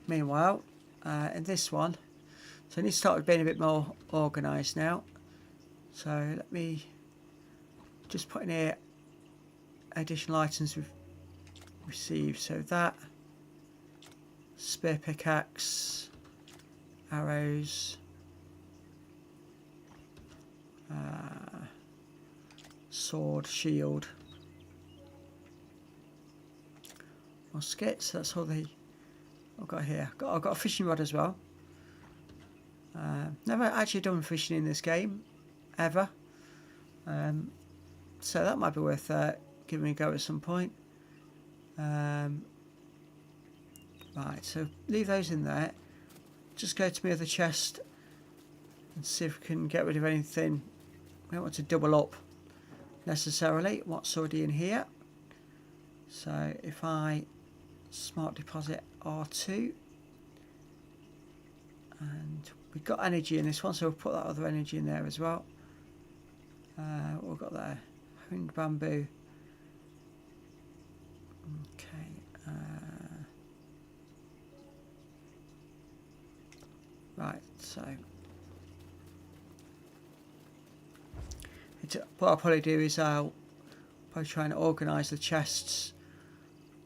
Meanwhile, in this one, so I need to start with being a bit more organised now. So let me just put in here additional items we've received. So that, spear pickaxe, arrows, sword, shield, muskets. That's all the I've got here. I've got a fishing rod as well. Never actually done fishing in this game, ever. So that might be worth giving a go at some point. Right, so leave those in there. Just go to my other chest and see if we can get rid of anything. We don't want to double up necessarily what's already in here. So if I smart deposit R2, and we've got energy in this one, so we'll put that other energy in there as well. What we've got there, honed bamboo. Okay. Right, so what I'll probably do is I'll probably try and organise the chests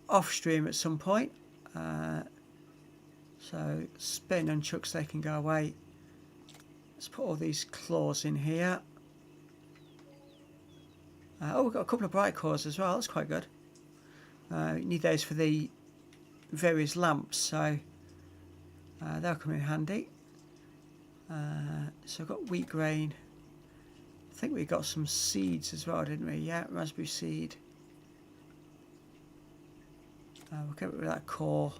off stream at some point. So spin and chucks, they can go away. Let's put all these claws in here. Oh, we've got a couple of bright cores as well. That's quite good. You need those for the various lamps, so they'll come in handy. So I've got wheat grain. I think we got some seeds as well, didn't we? Yeah, raspberry seed. We'll get rid of that core.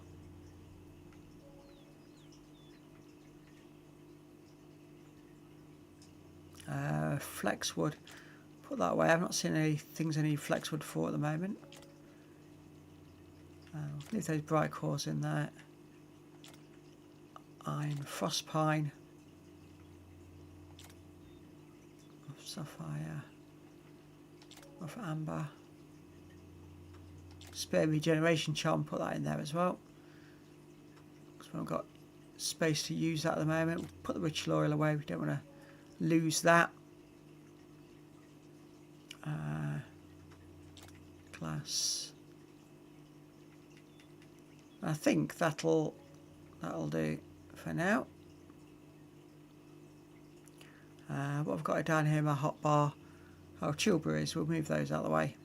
flex wood. Put that away. I've not seen any things I need flex wood for at the moment. Leave those bright cores in there. Iron, frost pine, sapphire, rough amber, spare regeneration charm. Put that in there as well, because we haven't got space to use that at the moment. We'll put the ritual oil away. We don't want to lose that. Glass. I think that'll do for now. What I've got down here, my hot bar, chillberries. We'll move those out of the way.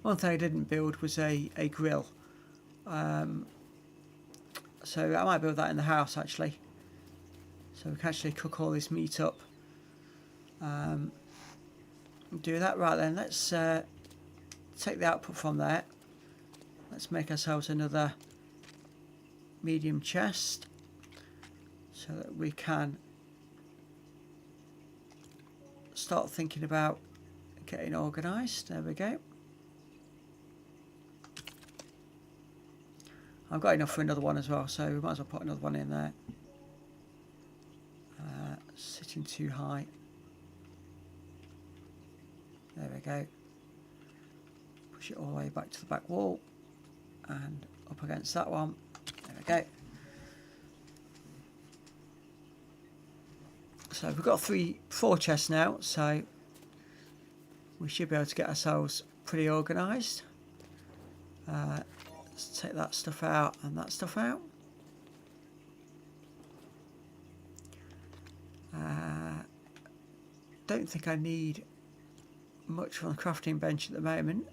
One thing I didn't build was a grill. So I might build that in the house actually. So we can actually cook all this meat up. Do that. Right then, let's take the output from there. Let's make ourselves another medium chest so that we can start thinking about getting organised. There we go. I've got enough for another one as well, so we might as well put another one in there. Sitting too high. There we go. Push it all the way back to the back wall and up against that one. There we go. So we've got 4 chests now, so we should be able to get ourselves pretty organised. Let's take that stuff out and that stuff out. Don't think I need much on the crafting bench at the moment.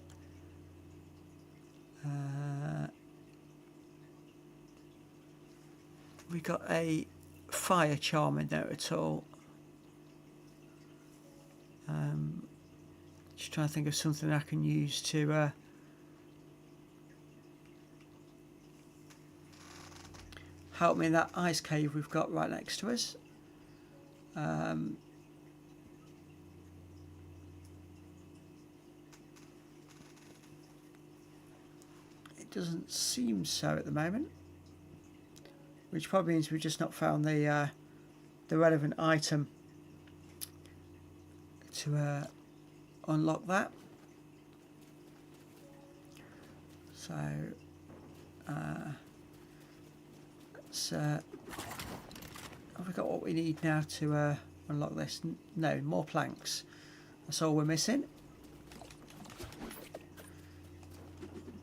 We got a fire charm in there at all. Just trying to think of something I can use to help me in that ice cave we've got right next to us. It doesn't seem so at the moment, which probably means we've just not found the relevant item to unlock that. So let's have we got what we need now to unlock this? No, more planks. That's all we're missing.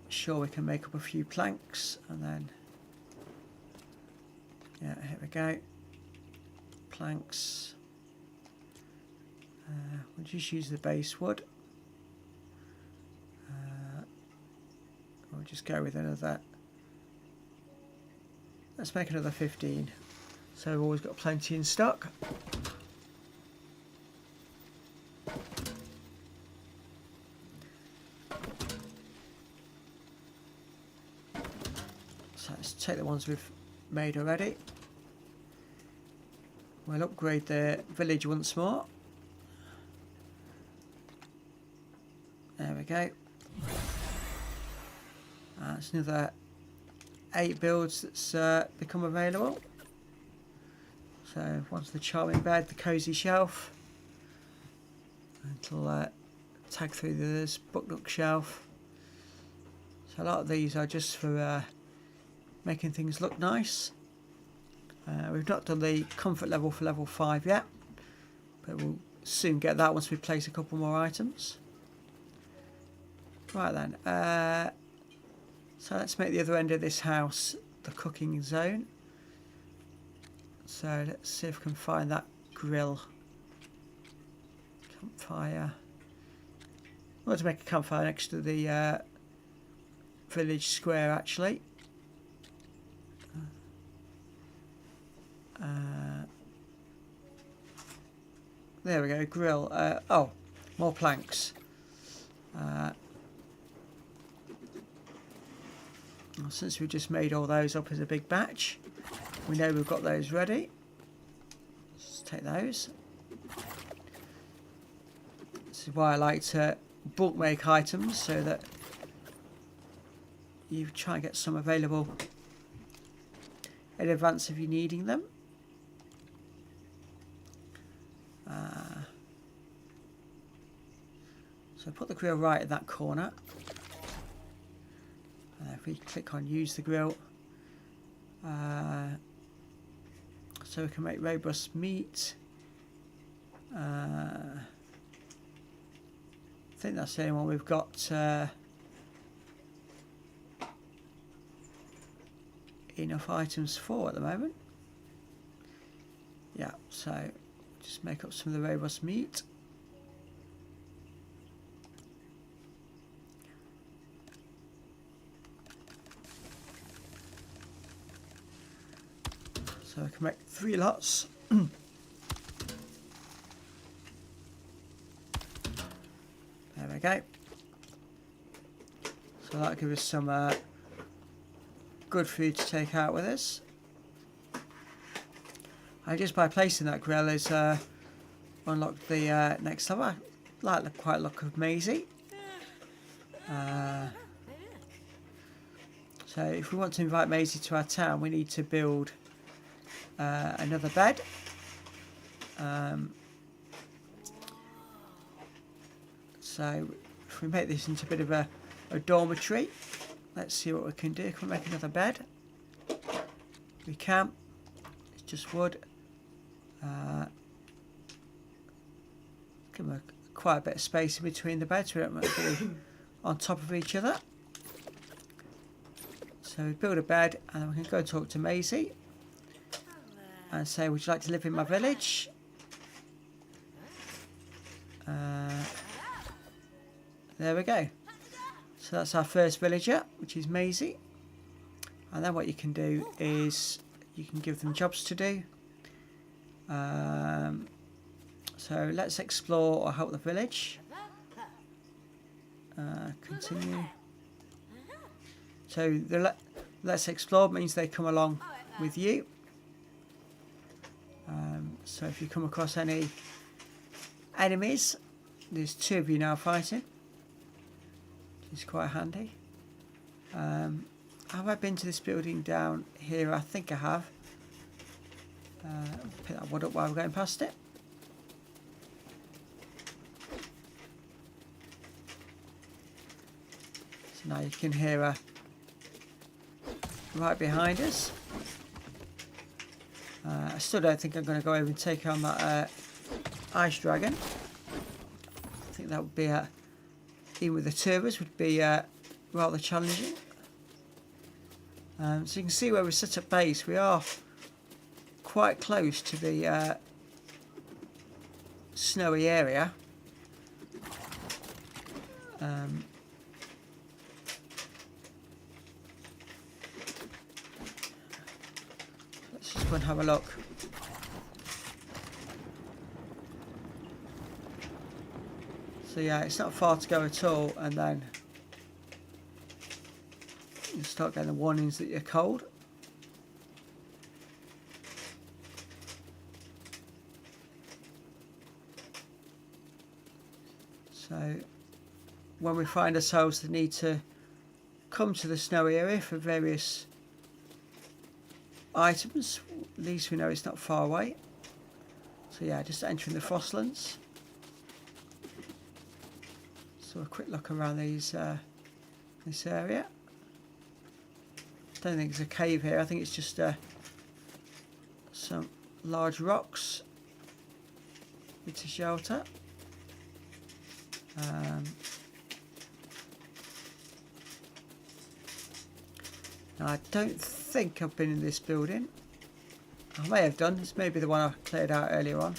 Sure, we can make up a few planks and then yeah, here we go. Planks. We'll just use the base wood. We'll just go with another. Let's make another 15. So we've always got plenty in stock. So let's take the ones we've made already. We'll upgrade the village once more. There we go. That's another 8 builds that's become available. So one's the charming bed, the cosy shelf. It'll tag through this book nook shelf. So a lot of these are just for making things look nice. We've not done the comfort level for level 5 yet, but we'll soon get that once we place a couple more items. Right then, so let's make the other end of this house the cooking zone. So let's see if we can find that grill. Campfire. I want to make a campfire next to the village square actually. There we go, grill. Oh, more planks. Since we've just made all those up as a big batch, we know we've got those ready. take those. This is why I like to bulk make items, so that you try and get some available in advance if you're needing them. So put the grill right in that corner. If we click on use the grill, so we can make robust meat. I think that's the only one we've got enough items for at the moment. Yeah, so just make up some of the robust meat. So I can make 3 lots. There we go. So that'll give us some good food to take out with us. And just by placing that grill is unlocked the next level. I like the quite look of Maisie. So if we want to invite Maisie to our town, we need to build another bed. So if we make this into a bit of a dormitory, let's see what we can do. Can we make another bed? We can. It's just wood. Give them quite a bit of space in between the beds. We don't want to be on top of each other. So we build a bed, and then we can go talk to Maisie and say, would you like to live in my village? There we go. So that's our first villager, which is Maisie. And then what you can do is you can give them jobs to do. So let's explore or help the village. Continue. So the let's explore means they come along with you. So if you come across any enemies, there's 2 of you now fighting, which is quite handy. Have I been to this building down here? I think I have. Pick that wood up while we're going past it. So now you can hear her right behind us. I still don't think I'm going to go over and take on that ice dragon. I think that would be, even with the turbos, would be rather challenging. So you can see where we set up base, we are quite close to the snowy area. Let's just go and have a look. So yeah, it's not far to go at all, and then you start getting the warnings that you're cold. So when we find ourselves the need to come to the snowy area for various items, at least we know it's not far away. So yeah, just entering the Frostlands. So a quick look around these this area. Don't think it's a cave here. I think it's just some large rocks with a shelter. Now I don't think I've been in this building. I may have done. This may be the one I cleared out earlier on.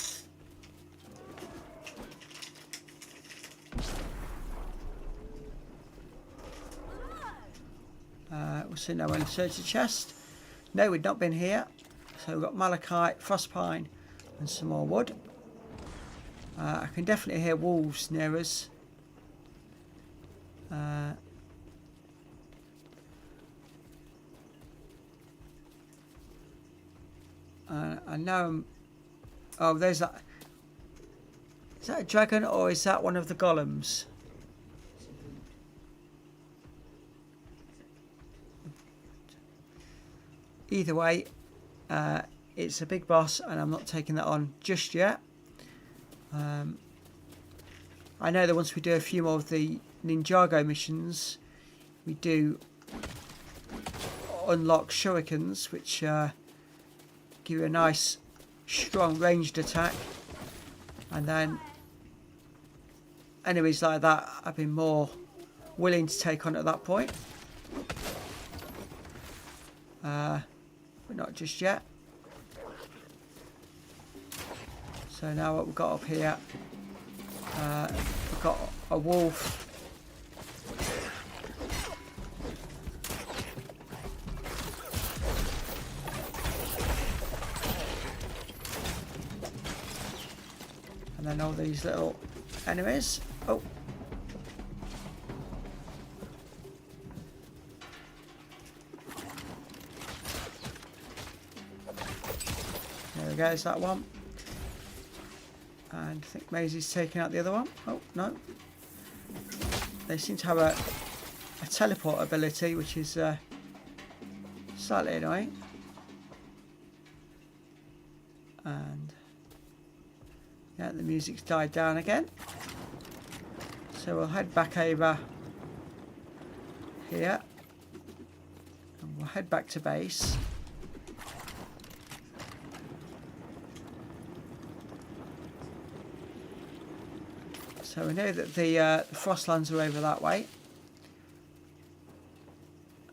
We'll see now when I search the chest. No, we've not been here. So we've got malachite, frostpine, and some more wood. I can definitely hear wolves near us. I know I'm Oh, there's that. Is that a dragon or is that one of the golems? Either way, it's a big boss and I'm not taking that on just yet. I know that once we do a few more of the Ninjago missions, we do unlock shurikens, which give you a nice strong ranged attack, and then enemies like that I've been more willing to take on at that point, but not just yet. So now what we've got up here, we've got a wolf. And then all these little enemies. Oh. There we go, there's that one. And I think Maisie's taking out the other one. Oh, no. They seem to have a teleport ability, which is slightly annoying. And yeah, the music's died down again. So we'll head back over here. And we'll head back to base. So we know that the Frostlands are over that way.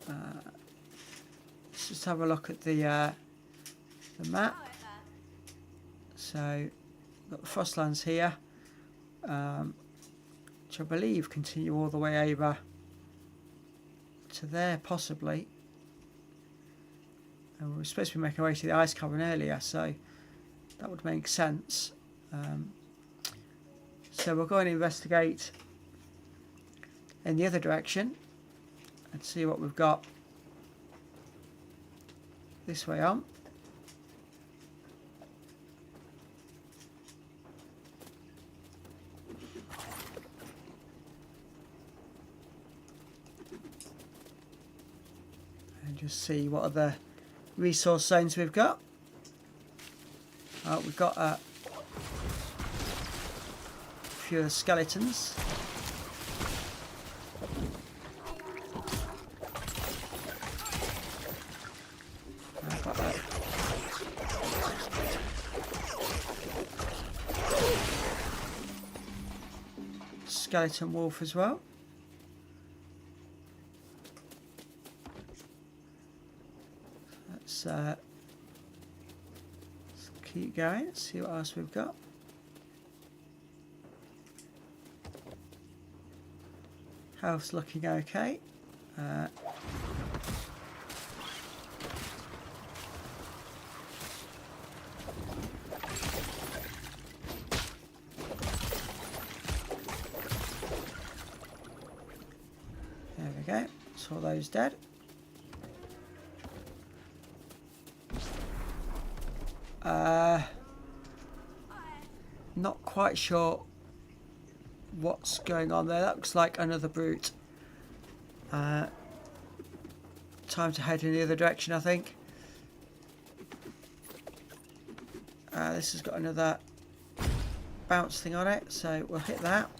Let's just have a look at the map. So we've got the Frostlands here, which I believe continue all the way over to there, possibly. And we were supposed to be making our way to the Ice Cavern earlier, so that would make sense. So we'll go and investigate in the other direction and see what we've got this way on. And just see what other resource zones we've got. Oh, we've got a few of the skeletons. Got that. Skeleton wolf as well. Let's keep going, see what else we've got. Health's looking okay. There we go. Saw those dead. Not quite sure what's going on there. That looks like another brute. Time to head in the other direction, I think. This has got another bounce thing on it, so we'll hit that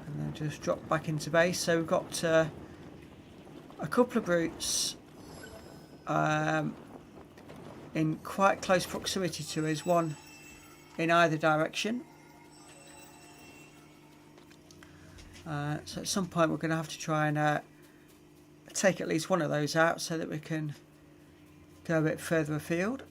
and then just drop back into base. So we've got a couple of brutes in quite close proximity to us, one in either direction. So at some point we're going to have to try and take at least one of those out so that we can go a bit further afield.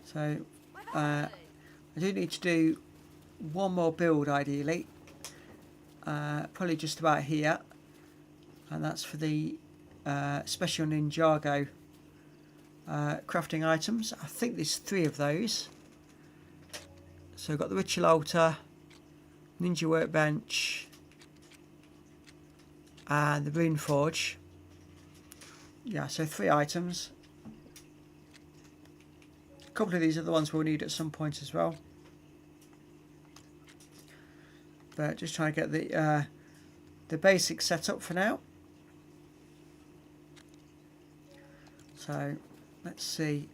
So I do need to do one more build ideally, probably just about here, and that's for the Special Ninjago crafting items. I think there's 3 of those. So we've got the Ritual Altar, Ninja Workbench, and the Rune Forge. Yeah, so 3 items. A couple of these are the ones we'll need at some point as well. But just trying to get the basics set up for now. So let's see.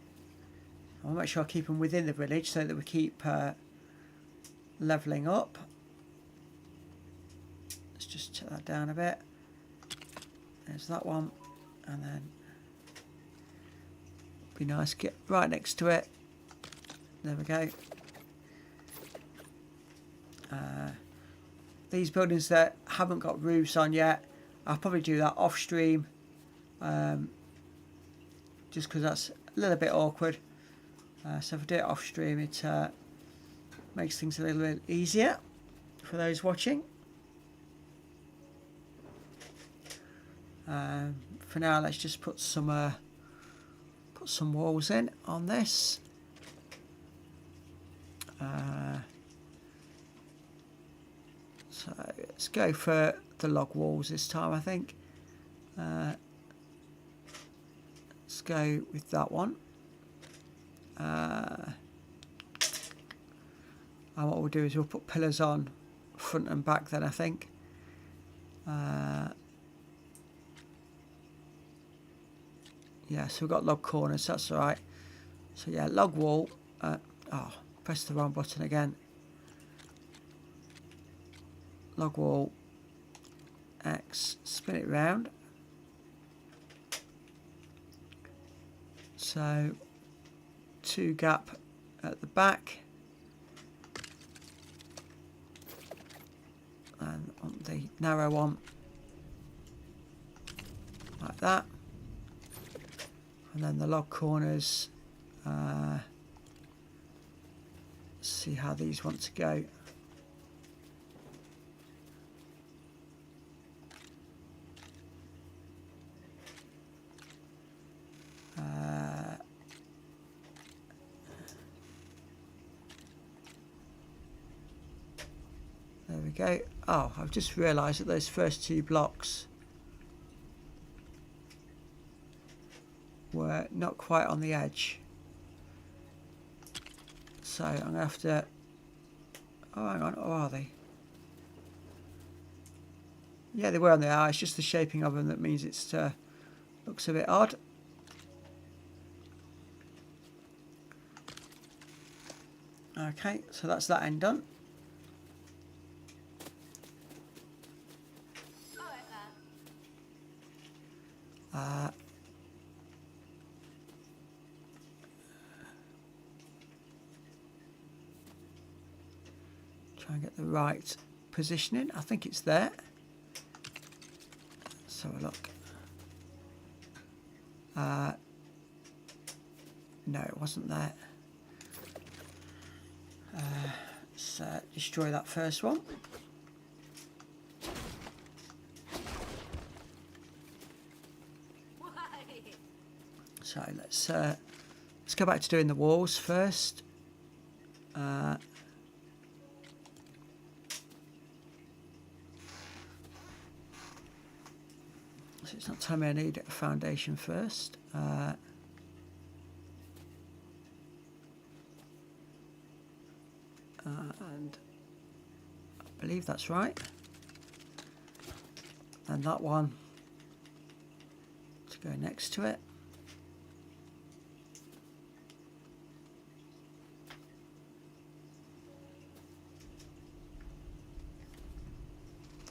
I'll make sure I keep them within the village so that we keep levelling up. Let's just check that down a bit. There's that one, and then be nice to get right next to it. There we go. These buildings that haven't got roofs on yet, I'll probably do that off stream, just because that's a little bit awkward. So if I do it off stream, it makes things a little bit easier for those watching. For now, let's just put some walls in on this. So let's go for the log walls this time, I think. Let's go with that one. And what we'll do is we'll put pillars on front and back then, I think. Yeah, so we've got log corners, that's alright. So yeah, log wall. Press the wrong button again. Log wall, X, spin it round. So 2 gap at the back. And on the narrow one, like that. And then the log corners, see how these want to go. There we go. Oh, I've just realised that those first 2 blocks were not quite on the edge. So I'm going to have to... Oh, hang on. Or are they? Yeah, they were on the edge. It's just the shaping of them that means it looks a bit odd. Okay, so that's that end done. Try and get the right positioning. I think it's there. Let's have a look. No, it wasn't there. Let's destroy that first one. So let's go back to doing the walls first. So it's not telling me I need a foundation first. And I believe that's right. And that one to go next to it.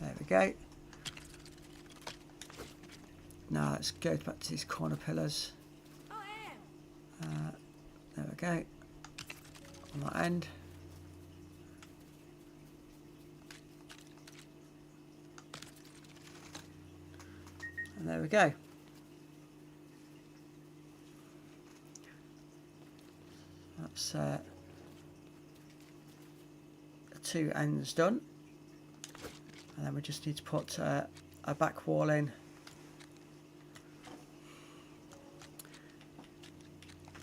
There we go. Now let's go back to these corner pillars. There we go. On that end. And there we go. That's the 2 ends done. And then we just need to put a back wall in.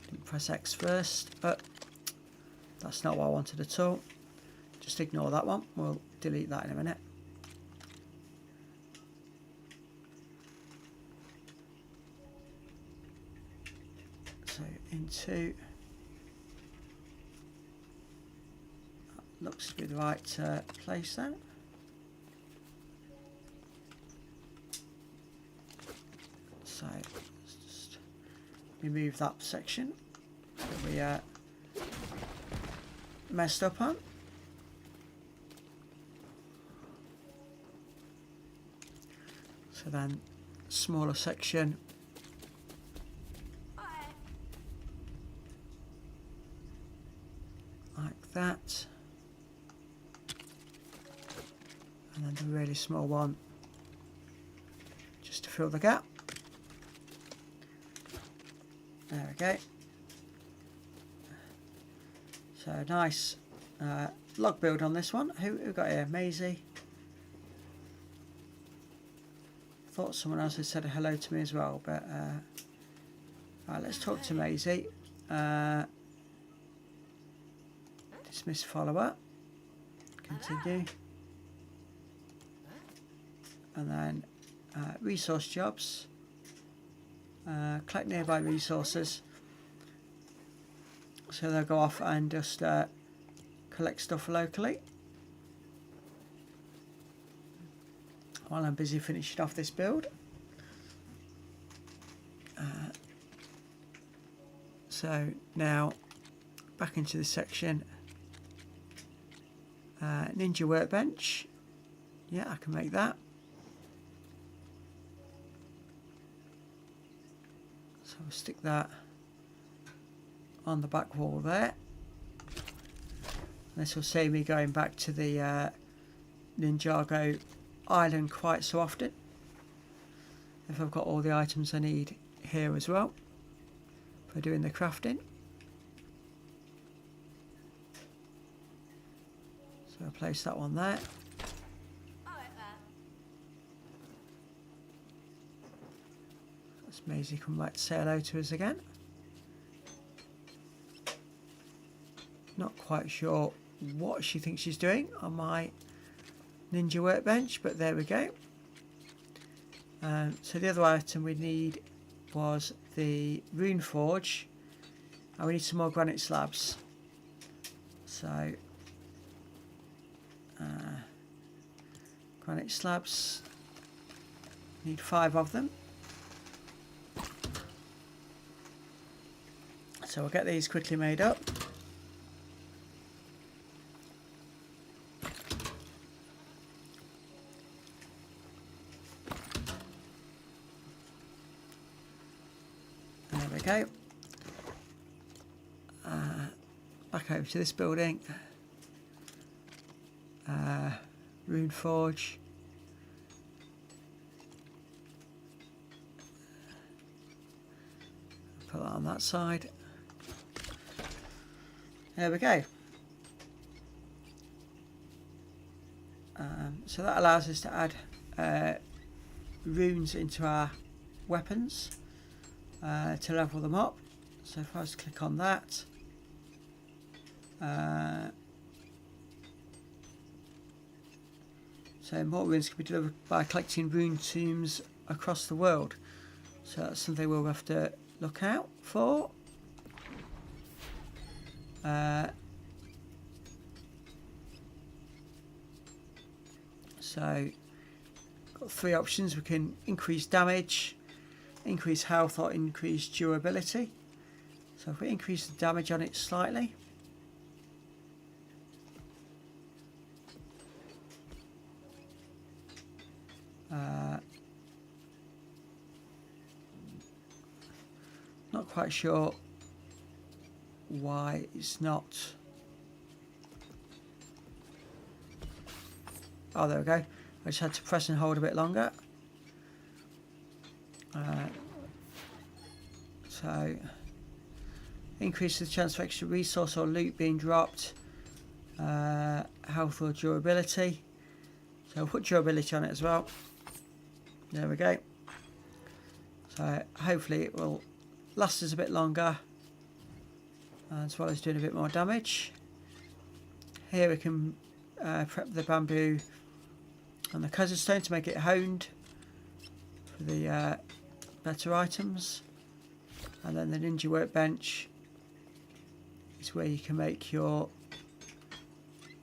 Didn't press X first, but that's not what I wanted at all. Just ignore that one. We'll delete that in a minute. into, looks to be the right place then. So let's just remove that section that we messed up on. So then smaller section like that, and then the really small one just to fill the gap. There we go. So nice log build on this one. Who got here? Maisie. Thought someone else had said hello to me as well, but right, let's talk to Maisie. Dismiss follower. Continue. And then resource jobs. Collect nearby resources. So they'll go off and just collect stuff locally. While I'm busy finishing off this build. So now back into this section. Ninja workbench. Yeah, I can make that. So we'll stick that on the back wall there. This will save me going back to the Ninjago island quite so often, if I've got all the items I need here as well for doing the crafting. So I'll place that one there. Let's Maisie come back to say hello to us again. Not quite sure what she thinks she's doing on my Ninja workbench, but there we go. So the other item we need was the rune forge, and we need some more granite slabs. So granite slabs, need 5 of them. So we'll get these quickly made up. There we go. Back over to this building. Rune forge. Put that on that side. There we go. So that allows us to add runes into our weapons to level them up. So if I was to click on that, so more runes can be delivered by collecting rune tombs across the world. So that's something we'll have to look out for. So got 3 options. We can increase damage, increase health, or increase durability. So if we increase the damage on it slightly, not quite sure why it's not. Oh, there we go. I just had to press and hold a bit longer. So increase the chance for extra resource or loot being dropped, health or durability. So I'll put durability on it as well. There we go. So hopefully it will last us a bit longer, as well as doing a bit more damage. Here we can prep the bamboo and the cousin stone to make it honed for the better items, and then the ninja workbench is where you can make your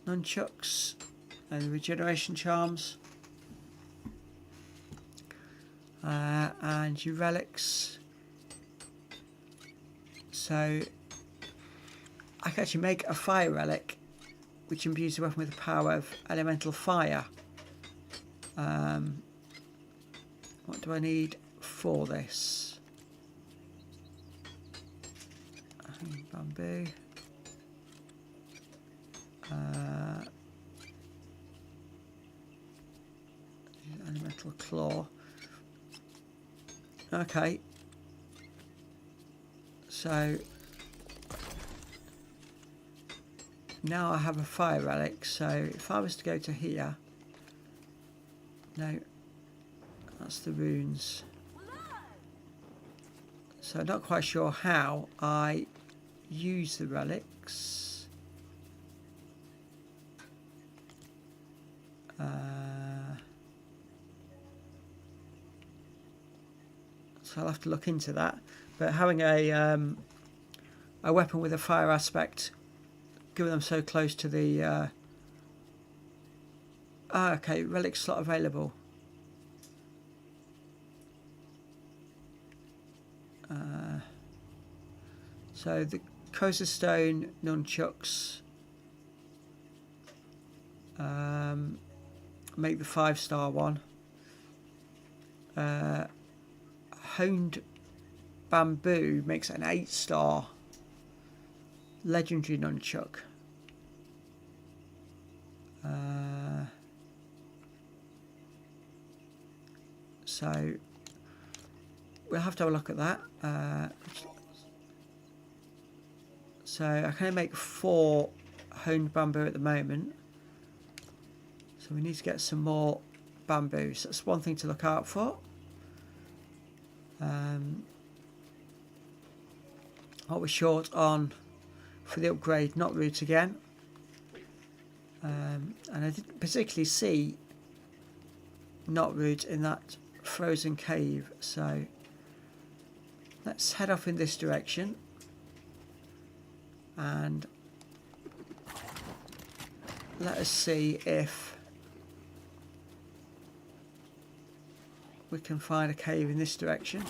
nunchucks and regeneration charms. And your relics. So I can actually make a fire relic which imbues the weapon with the power of elemental fire. What do I need for this? Bamboo. Elemental claw. Okay. So now I have a fire relic. So if I was to go to here, no, that's the runes. So I'm not quite sure how I use the relics. So I'll have to look into that. But having a weapon with a fire aspect, given them so close to the okay, relic slot available. So the Koza Stone nunchucks make the 5-star one. Honed Bamboo makes an 8-star legendary nunchuck. So we'll have to have a look at that. So I can make 4 honed bamboo at the moment. So we need to get some more bamboo. So that's one thing to look out for. What we're short on for the upgrade, not root again. And I didn't particularly see not root in that frozen cave, so let's head off in this direction and let us see if we can find a cave in this direction.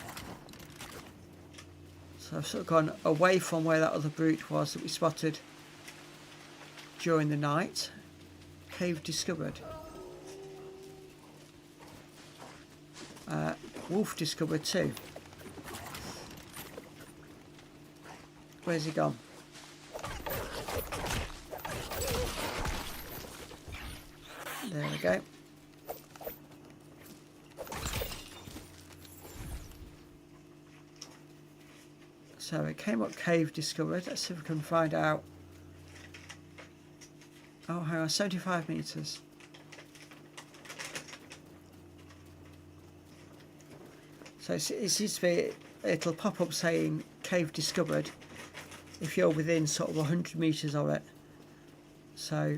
So I've sort of gone away from where that other brute was that we spotted during the night. Cave discovered. Wolf discovered too. Where's he gone? There we go. So it came up cave discovered. Let's see if we can find out. Oh, hang on, 75 meters. So it seems to be, it'll pop up saying cave discovered if you're within sort of 100 meters of it. So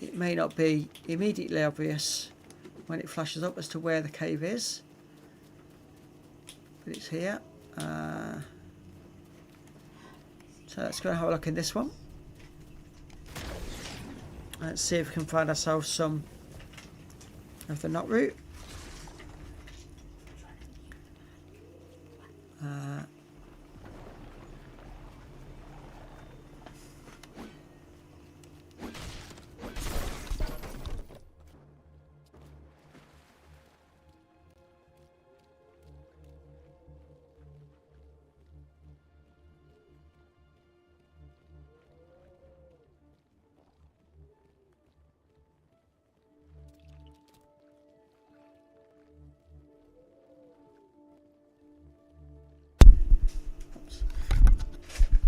it may not be immediately obvious when it flashes up as to where the cave is, but it's here. So let's go and have a look in this one. Let's see if we can find ourselves some of the knot root.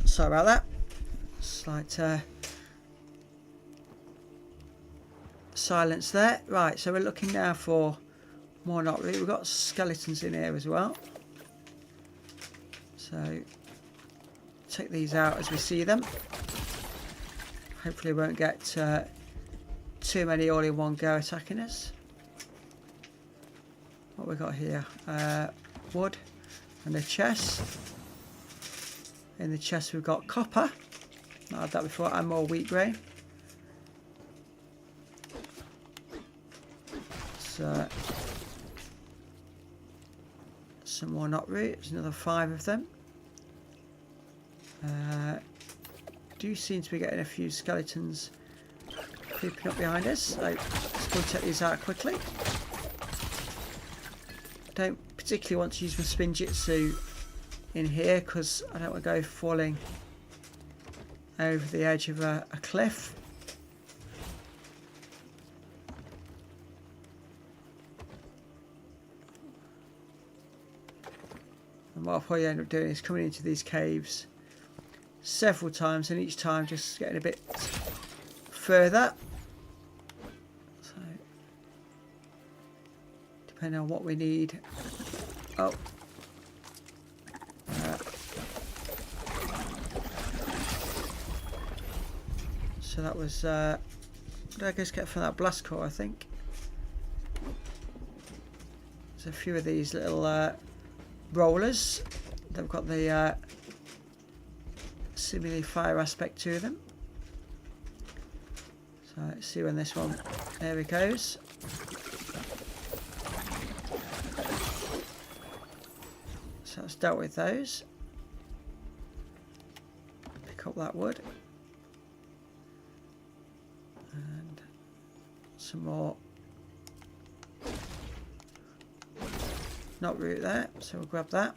Sorry about that. Slight silence there. Right, so we're looking now for more knot root. We've got skeletons in here as well. So take these out as we see them. Hopefully we won't get too many all in one go attacking us. What we got here? Wood and a chest. In the chest we've got copper. Not had that before, and more wheat grain. So some more knotroot. There's another 5 of them. Do seem to be getting a few skeletons creeping up behind us. So let's go check these out quickly. I don't particularly want to use my Spinjitzu in here because I don't want to go falling over the edge of a cliff. And what I'll probably end up doing is coming into these caves several times, and each time just getting a bit further. So, depending on what we need. Oh. So that was, what did I just get from that blast core, I think? There's a few of these little rollers. They've got the seemingly fire aspect to them. So let's see when this one, there it goes. So that's dealt with those. Pick up that wood. And some more knotroot there, so we'll grab that.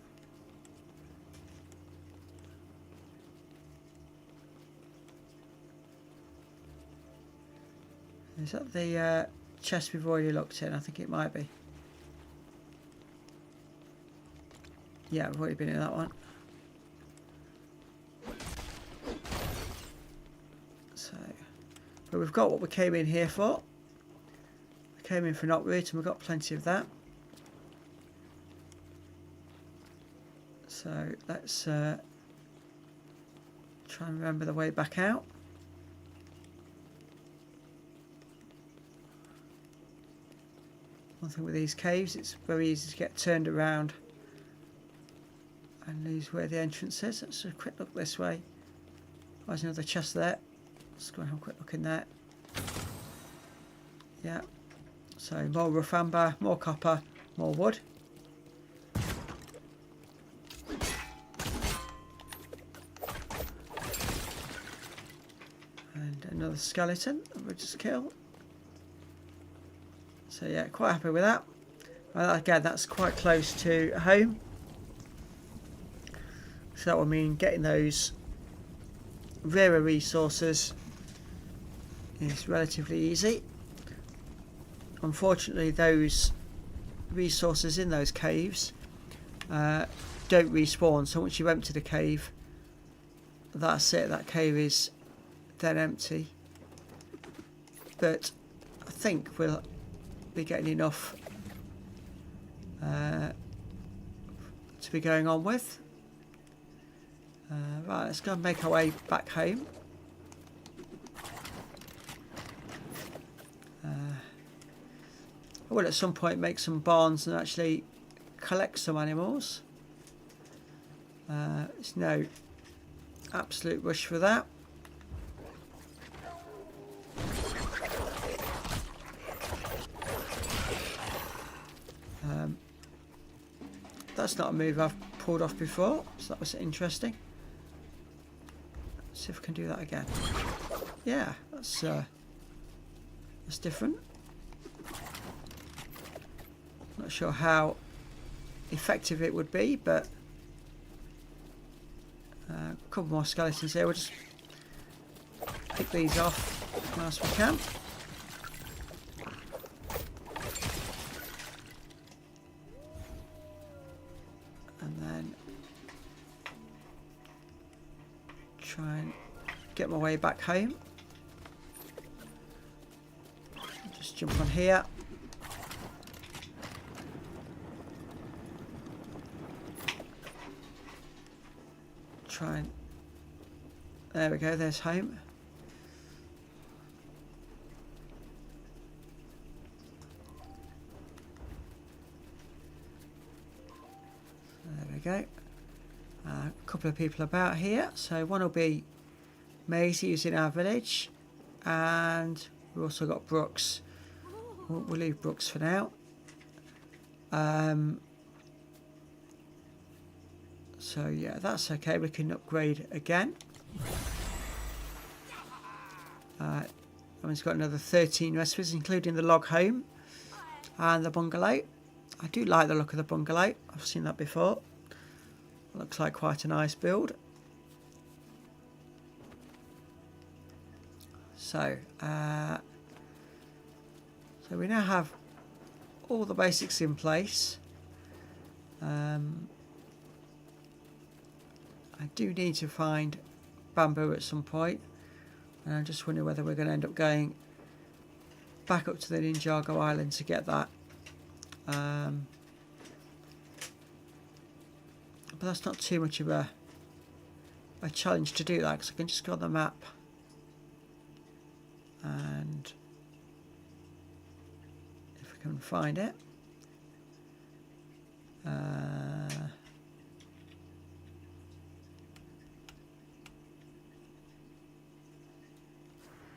Is that the chest we've already looked in? I think it might be. Yeah, we've already been in that one. So, but we've got what we came in here for. We came in for knotroot and we've got plenty of that. So let's try and remember the way back out. One thing with these caves, it's very easy to get turned around and lose where the entrance is. Let's have a quick look this way. There's another chest there. Let's go and have a quick look in there. Yeah. So more rough amber, more copper, more wood. And another skeleton that we just killed. So yeah, quite happy with that. Well, again, that's quite close to home. So that will mean getting those rarer resources is relatively easy. Unfortunately, those resources in those caves don't respawn. So once you empty the cave, that's it. That cave is then empty. But I think we'll be getting enough to be going on with. Right, let's go and make our way back home. I will at some point make some barns and actually collect some animals. There's no absolute rush for that. That's not a move I've pulled off before, so that was interesting. Let's see if I can do that again. Yeah, that's different. Not sure how effective it would be, but a couple more skeletons here. We'll just pick these off as we can. And then try and get my way back home. Just jump on here. Try and... There we go, there's home. There we go. A couple of people about here, so one will be Maisie, who's in our village, and we've also got Brooks. We'll leave Brooks for now. So yeah, that's okay. We can upgrade again. And it's got another 13 recipes, including the log home and the bungalow. I do like the look of the bungalow. I've seen that before. Looks like quite a nice build. So we now have all the basics in place. I do need to find bamboo at some point, and I'm just wondering whether we're going to end up going back up to the Ninjago Island to get that. But that's not too much of a challenge to do that, because I can just go on the map and if I can find it,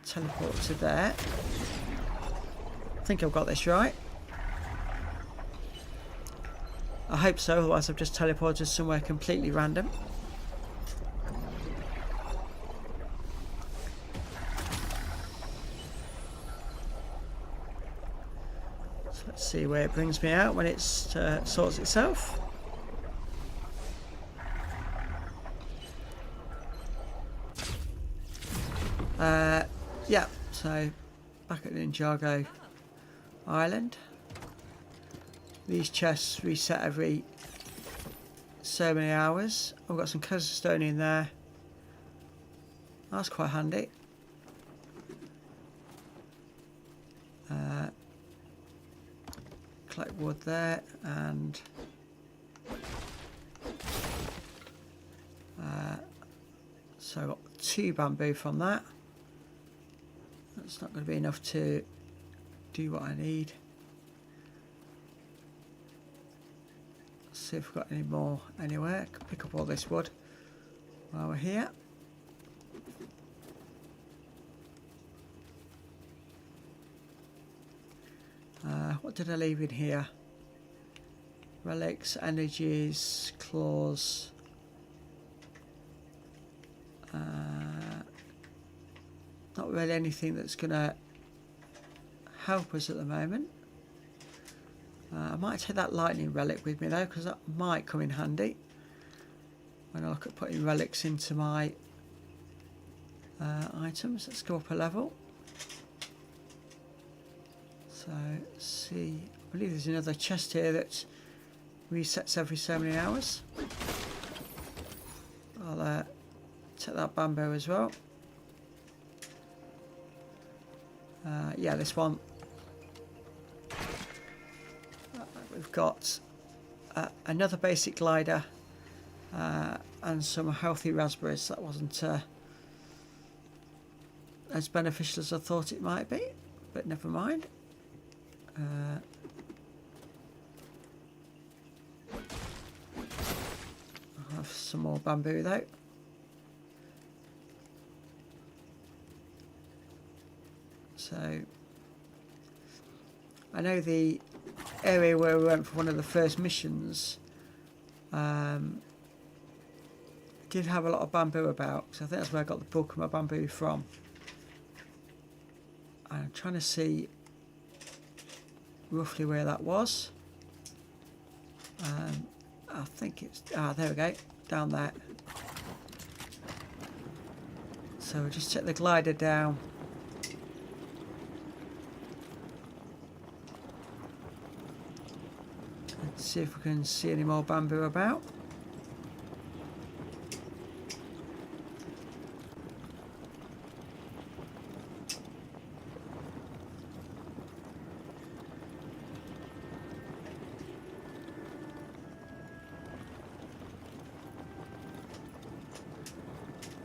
teleport to there. I think I've got this right. I hope so, otherwise I've just teleported somewhere completely random. So let's see where it brings me out when it sorts itself. Yeah, so back at Ninjago Island. These chests reset every so many hours. I've got some stone in there. That's quite handy. Collect wood there, and so I got 2 bamboo from that. That's not going to be enough to do what I need. See if we've got any more anywhere. I can pick up all this wood while we're here. What did I leave in here? Relics, energies, claws. Not really anything that's going to help us at the moment. I might take that lightning relic with me though, because that might come in handy when I look at putting relics into my items. Let's go up a level. So let's see, I believe there's another chest here that resets every so many hours. I'll take that bamboo as well. Yeah, this one. We've got another basic glider and some healthy raspberries. That wasn't as beneficial as I thought it might be, but never mind. I'll have some more bamboo though. So I know the area where we went for one of the first missions did have a lot of bamboo about, so I think that's where I got the bulk of my bamboo from. I'm trying to see roughly where that was. I think it's there we go, down there. So we'll just take the glider down. Let's see if we can see any more bamboo about.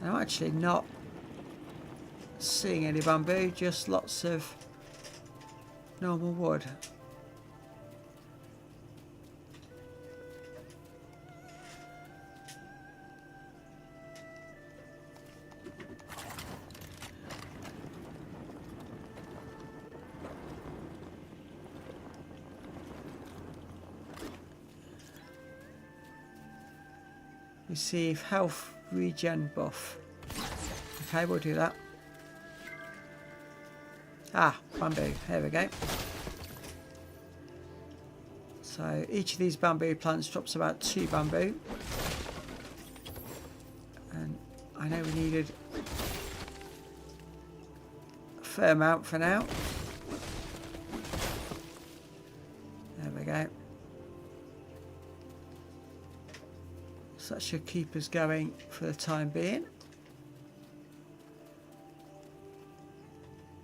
I'm actually not seeing any bamboo, just lots of normal wood. Receive health regen buff. Okay, we'll do that. Ah, bamboo. There we go. So each of these bamboo plants drops about 2 bamboo. And I know we needed a fair amount for now. There we go. So that should keep us going for the time being.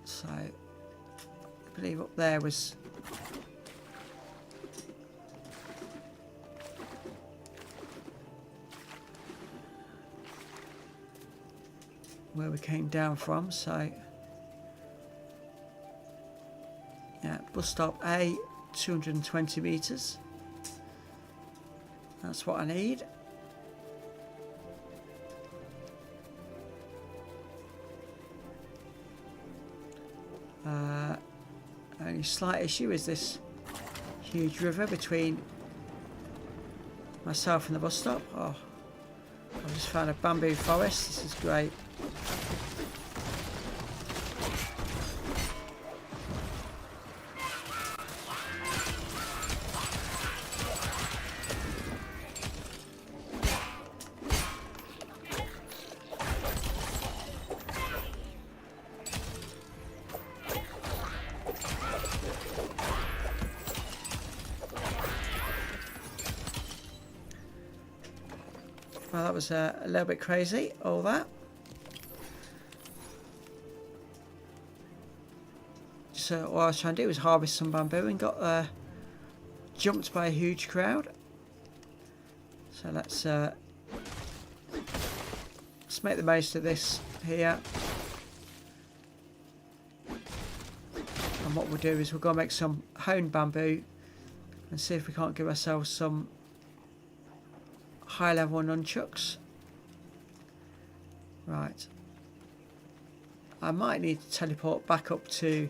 So I believe up there was where we came down from. So yeah, bus stop A, 220 meters. That's what I need. Only slight issue is this huge river between myself and the bus stop. Oh, I've just found a bamboo forest. This is great. Well, that was a little bit crazy, all that. So what I was trying to do was harvest some bamboo and got jumped by a huge crowd. So let's make the most of this here. And what we'll do is we'll go make some honed bamboo and see if we can't give ourselves some high level nunchucks. Right. I might need to teleport back up to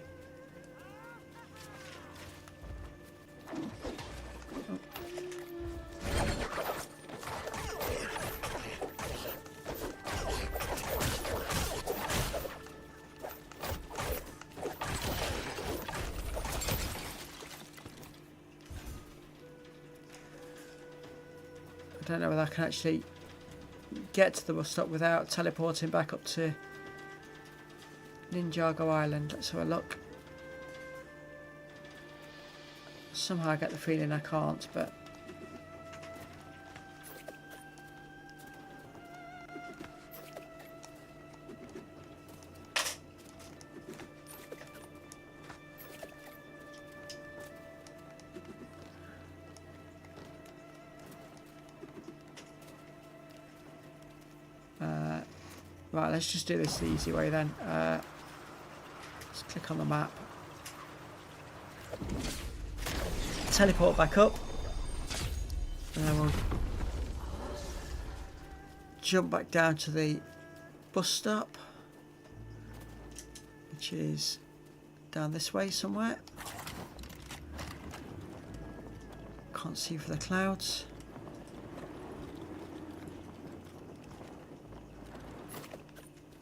I don't know whether I can actually get to the bus stop without teleporting back up to Ninjago Island. Let's have a look. Somehow I get the feeling I can't, but right, let's just do this the easy way then. Let's click on the map. Teleport back up. And then we'll jump back down to the bus stop, which is down this way somewhere. Can't see for the clouds.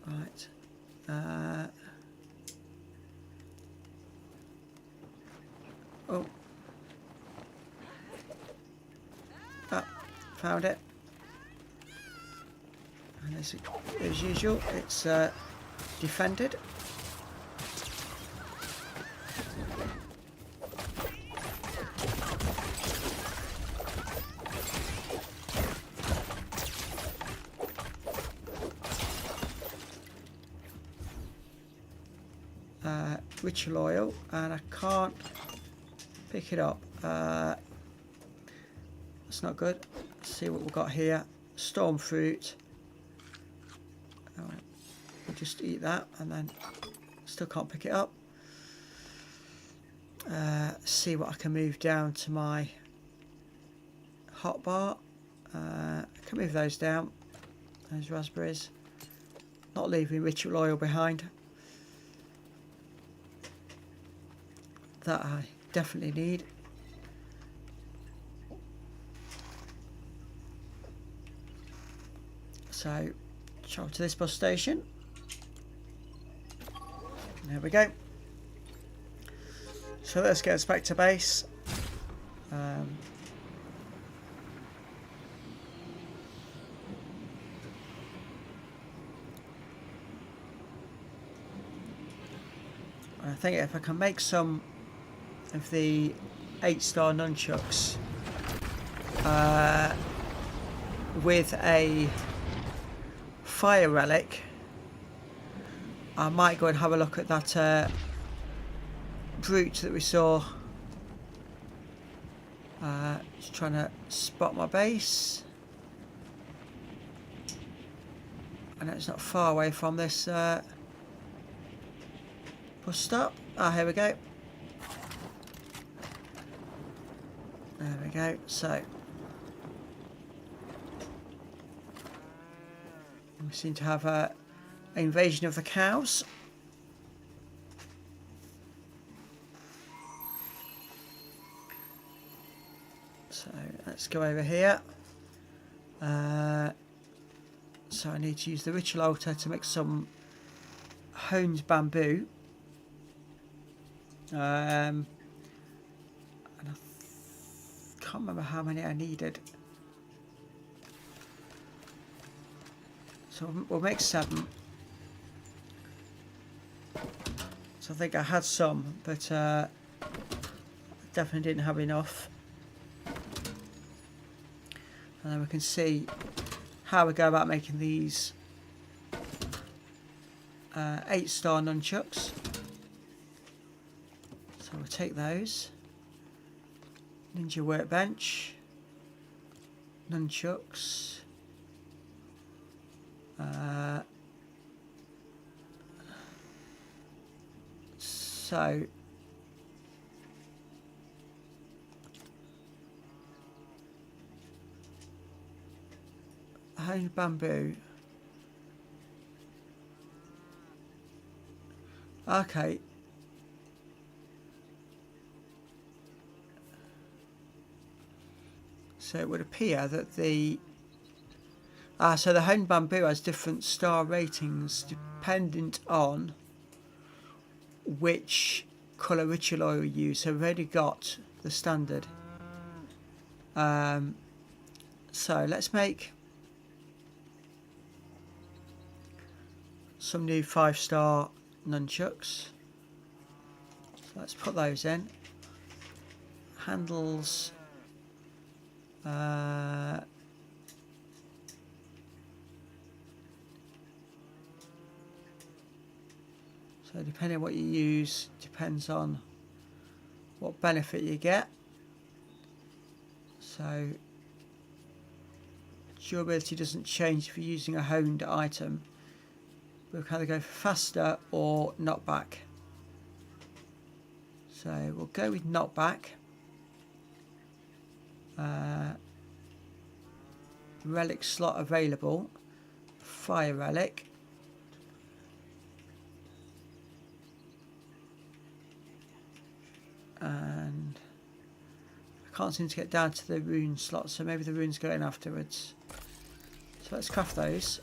Right. Oh. Ah, found it. And as usual, it's defended. Ritual oil, and I can't pick it up. That's not good. Let's see what we've got here. Storm fruit. We'll just eat that, and then still can't pick it up. See what I can move down to my hotbar. I can move those down. Those raspberries. Not leaving ritual oil behind. That I definitely need. So travel to this bus station. There we go. So let's get us back to base. I think if I can make some of the 8-star nunchucks with a fire relic, I might go and have a look at that brute that we saw. Just trying to spot my base. I know it's not far away from this bus stop. Ah, here we go. There we go. So we seem to have an invasion of the cows. So let's go over here. So I need to use the ritual altar to make some honed bamboo. And I can't remember how many I needed. So we'll make 7. So I think I had some, but definitely didn't have enough. And then we can see how we go about making these 8-star nunchucks. So we'll take those. Ninja workbench. Nunchucks. So honed bamboo. Okay. So it would appear that the so the honed bamboo has different star ratings dependent on which colour ritual oil you use. So we've already got the standard. So let's make some new 5-star nunchucks. So let's put those in. Handles. So depending on what you use, depends on what benefit you get. So durability doesn't change if you're using a honed item. We'll either go for faster or knockback. So we'll go with knockback. Relic slot available. Fire relic. And I can't seem to get down to the rune slot, so maybe the runes go in afterwards. So let's craft those.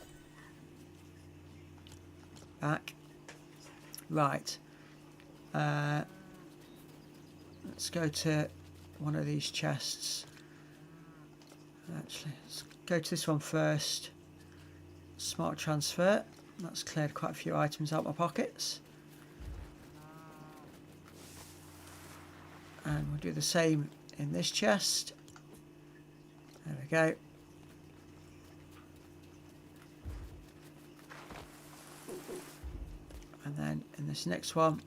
Back. Right. Let's go to one of these chests. Actually, let's go to this one first. Smart transfer. That's cleared quite a few items out of my pockets. And we'll do the same in this chest. There we go. And then in this next one,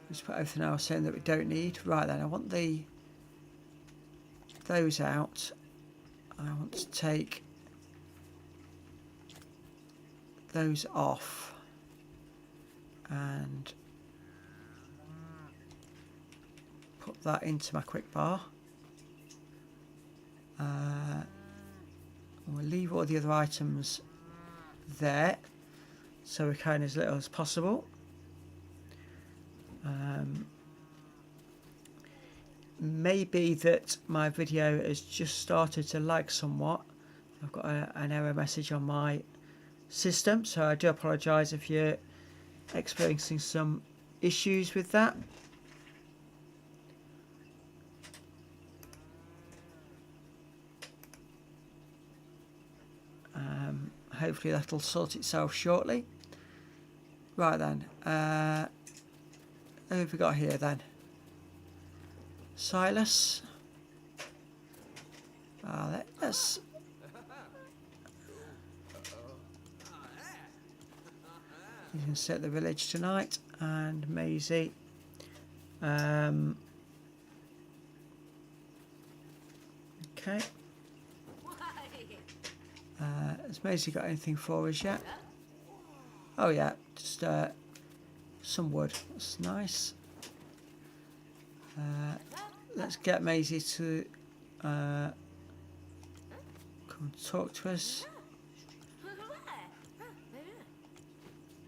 just put everything else in that we don't need. Right then, I want those out. I want to take those off and put that into my quick bar. We'll leave all the other items there. so we can as little as possible. Maybe that my video has just started to lag somewhat. I've got an error message on my system, so I do apologise if you're experiencing some issues with that. Hopefully that'll sort itself shortly. Right then, who have we got here then? Silas. Let's you can set the village tonight, and Maisie. Okay. Has Maisie got anything for us yet? Oh yeah, just some wood. That's nice. Let's get Maisie to come talk to us.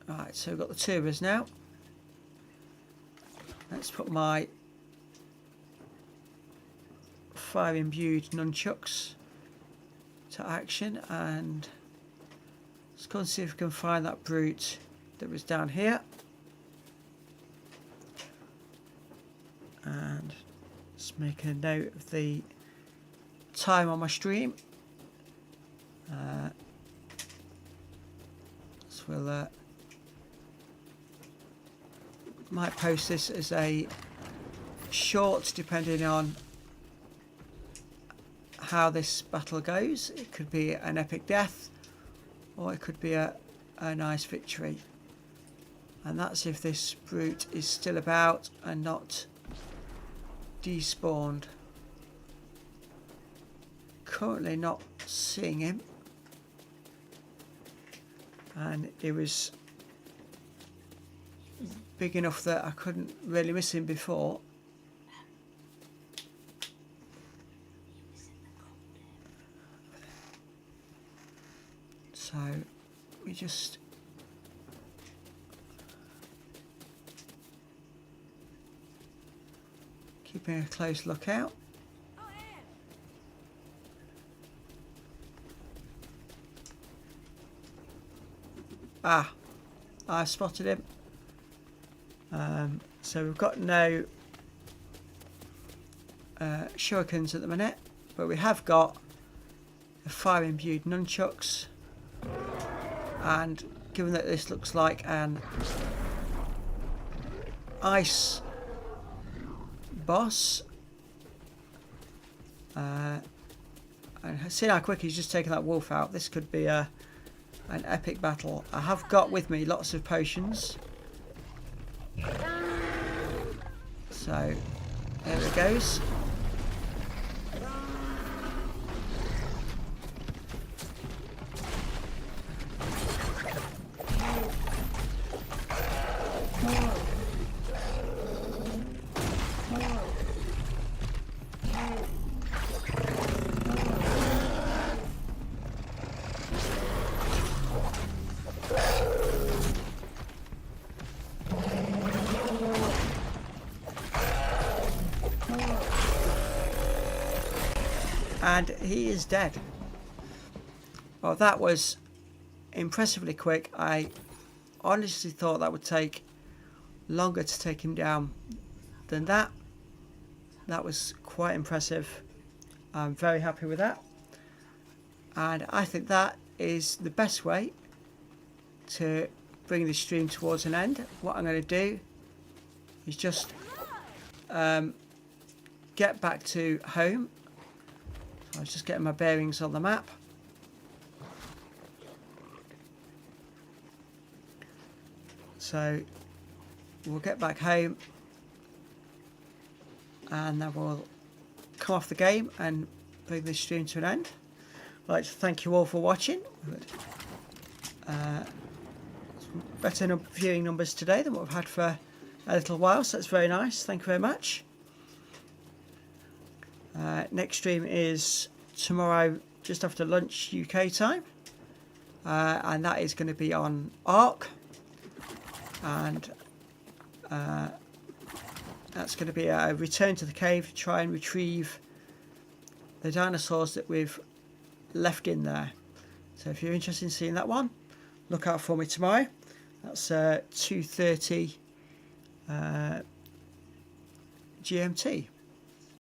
Right, so we've got the two of us now. Let's put my fire-imbued nunchucks to action, and let's go and see if we can find that brute that was down here. And let's make a note of the time on my stream. So we'll might post this as a short, depending on how this battle goes. It could be an epic death, or it could be a nice victory. And that's if this brute is still about and not despawned. Currently not seeing him, and it was big enough that I couldn't really miss him before. So we just keeping a close lookout. Ah, I spotted him. So we've got no shurikens at the minute, but we have got the fire-imbued nunchucks. And given that this looks like an ice boss, and seeing how quick he's just taken that wolf out, this could be an epic battle. I have got with me lots of potions, so there it goes. And he is dead. Well, that was impressively quick. I honestly thought that would take longer to take him down than that. That was quite impressive. I'm very happy with that. And I think that is the best way to bring the stream towards an end. What I'm going to do is just get back to home. I was just getting my bearings on the map. So we'll get back home and then we'll come off the game and bring this stream to an end. I'd like to thank you all for watching. Better viewing numbers today than what we've had for a little while, so that's very nice. Thank you very much. Next stream is tomorrow just after lunch UK time, and that is going to be on Ark. and that's going to be a return to the cave, try and retrieve the dinosaurs that we've left in there. So if you're interested in seeing that one, look out for me tomorrow. That's 2:30 GMT.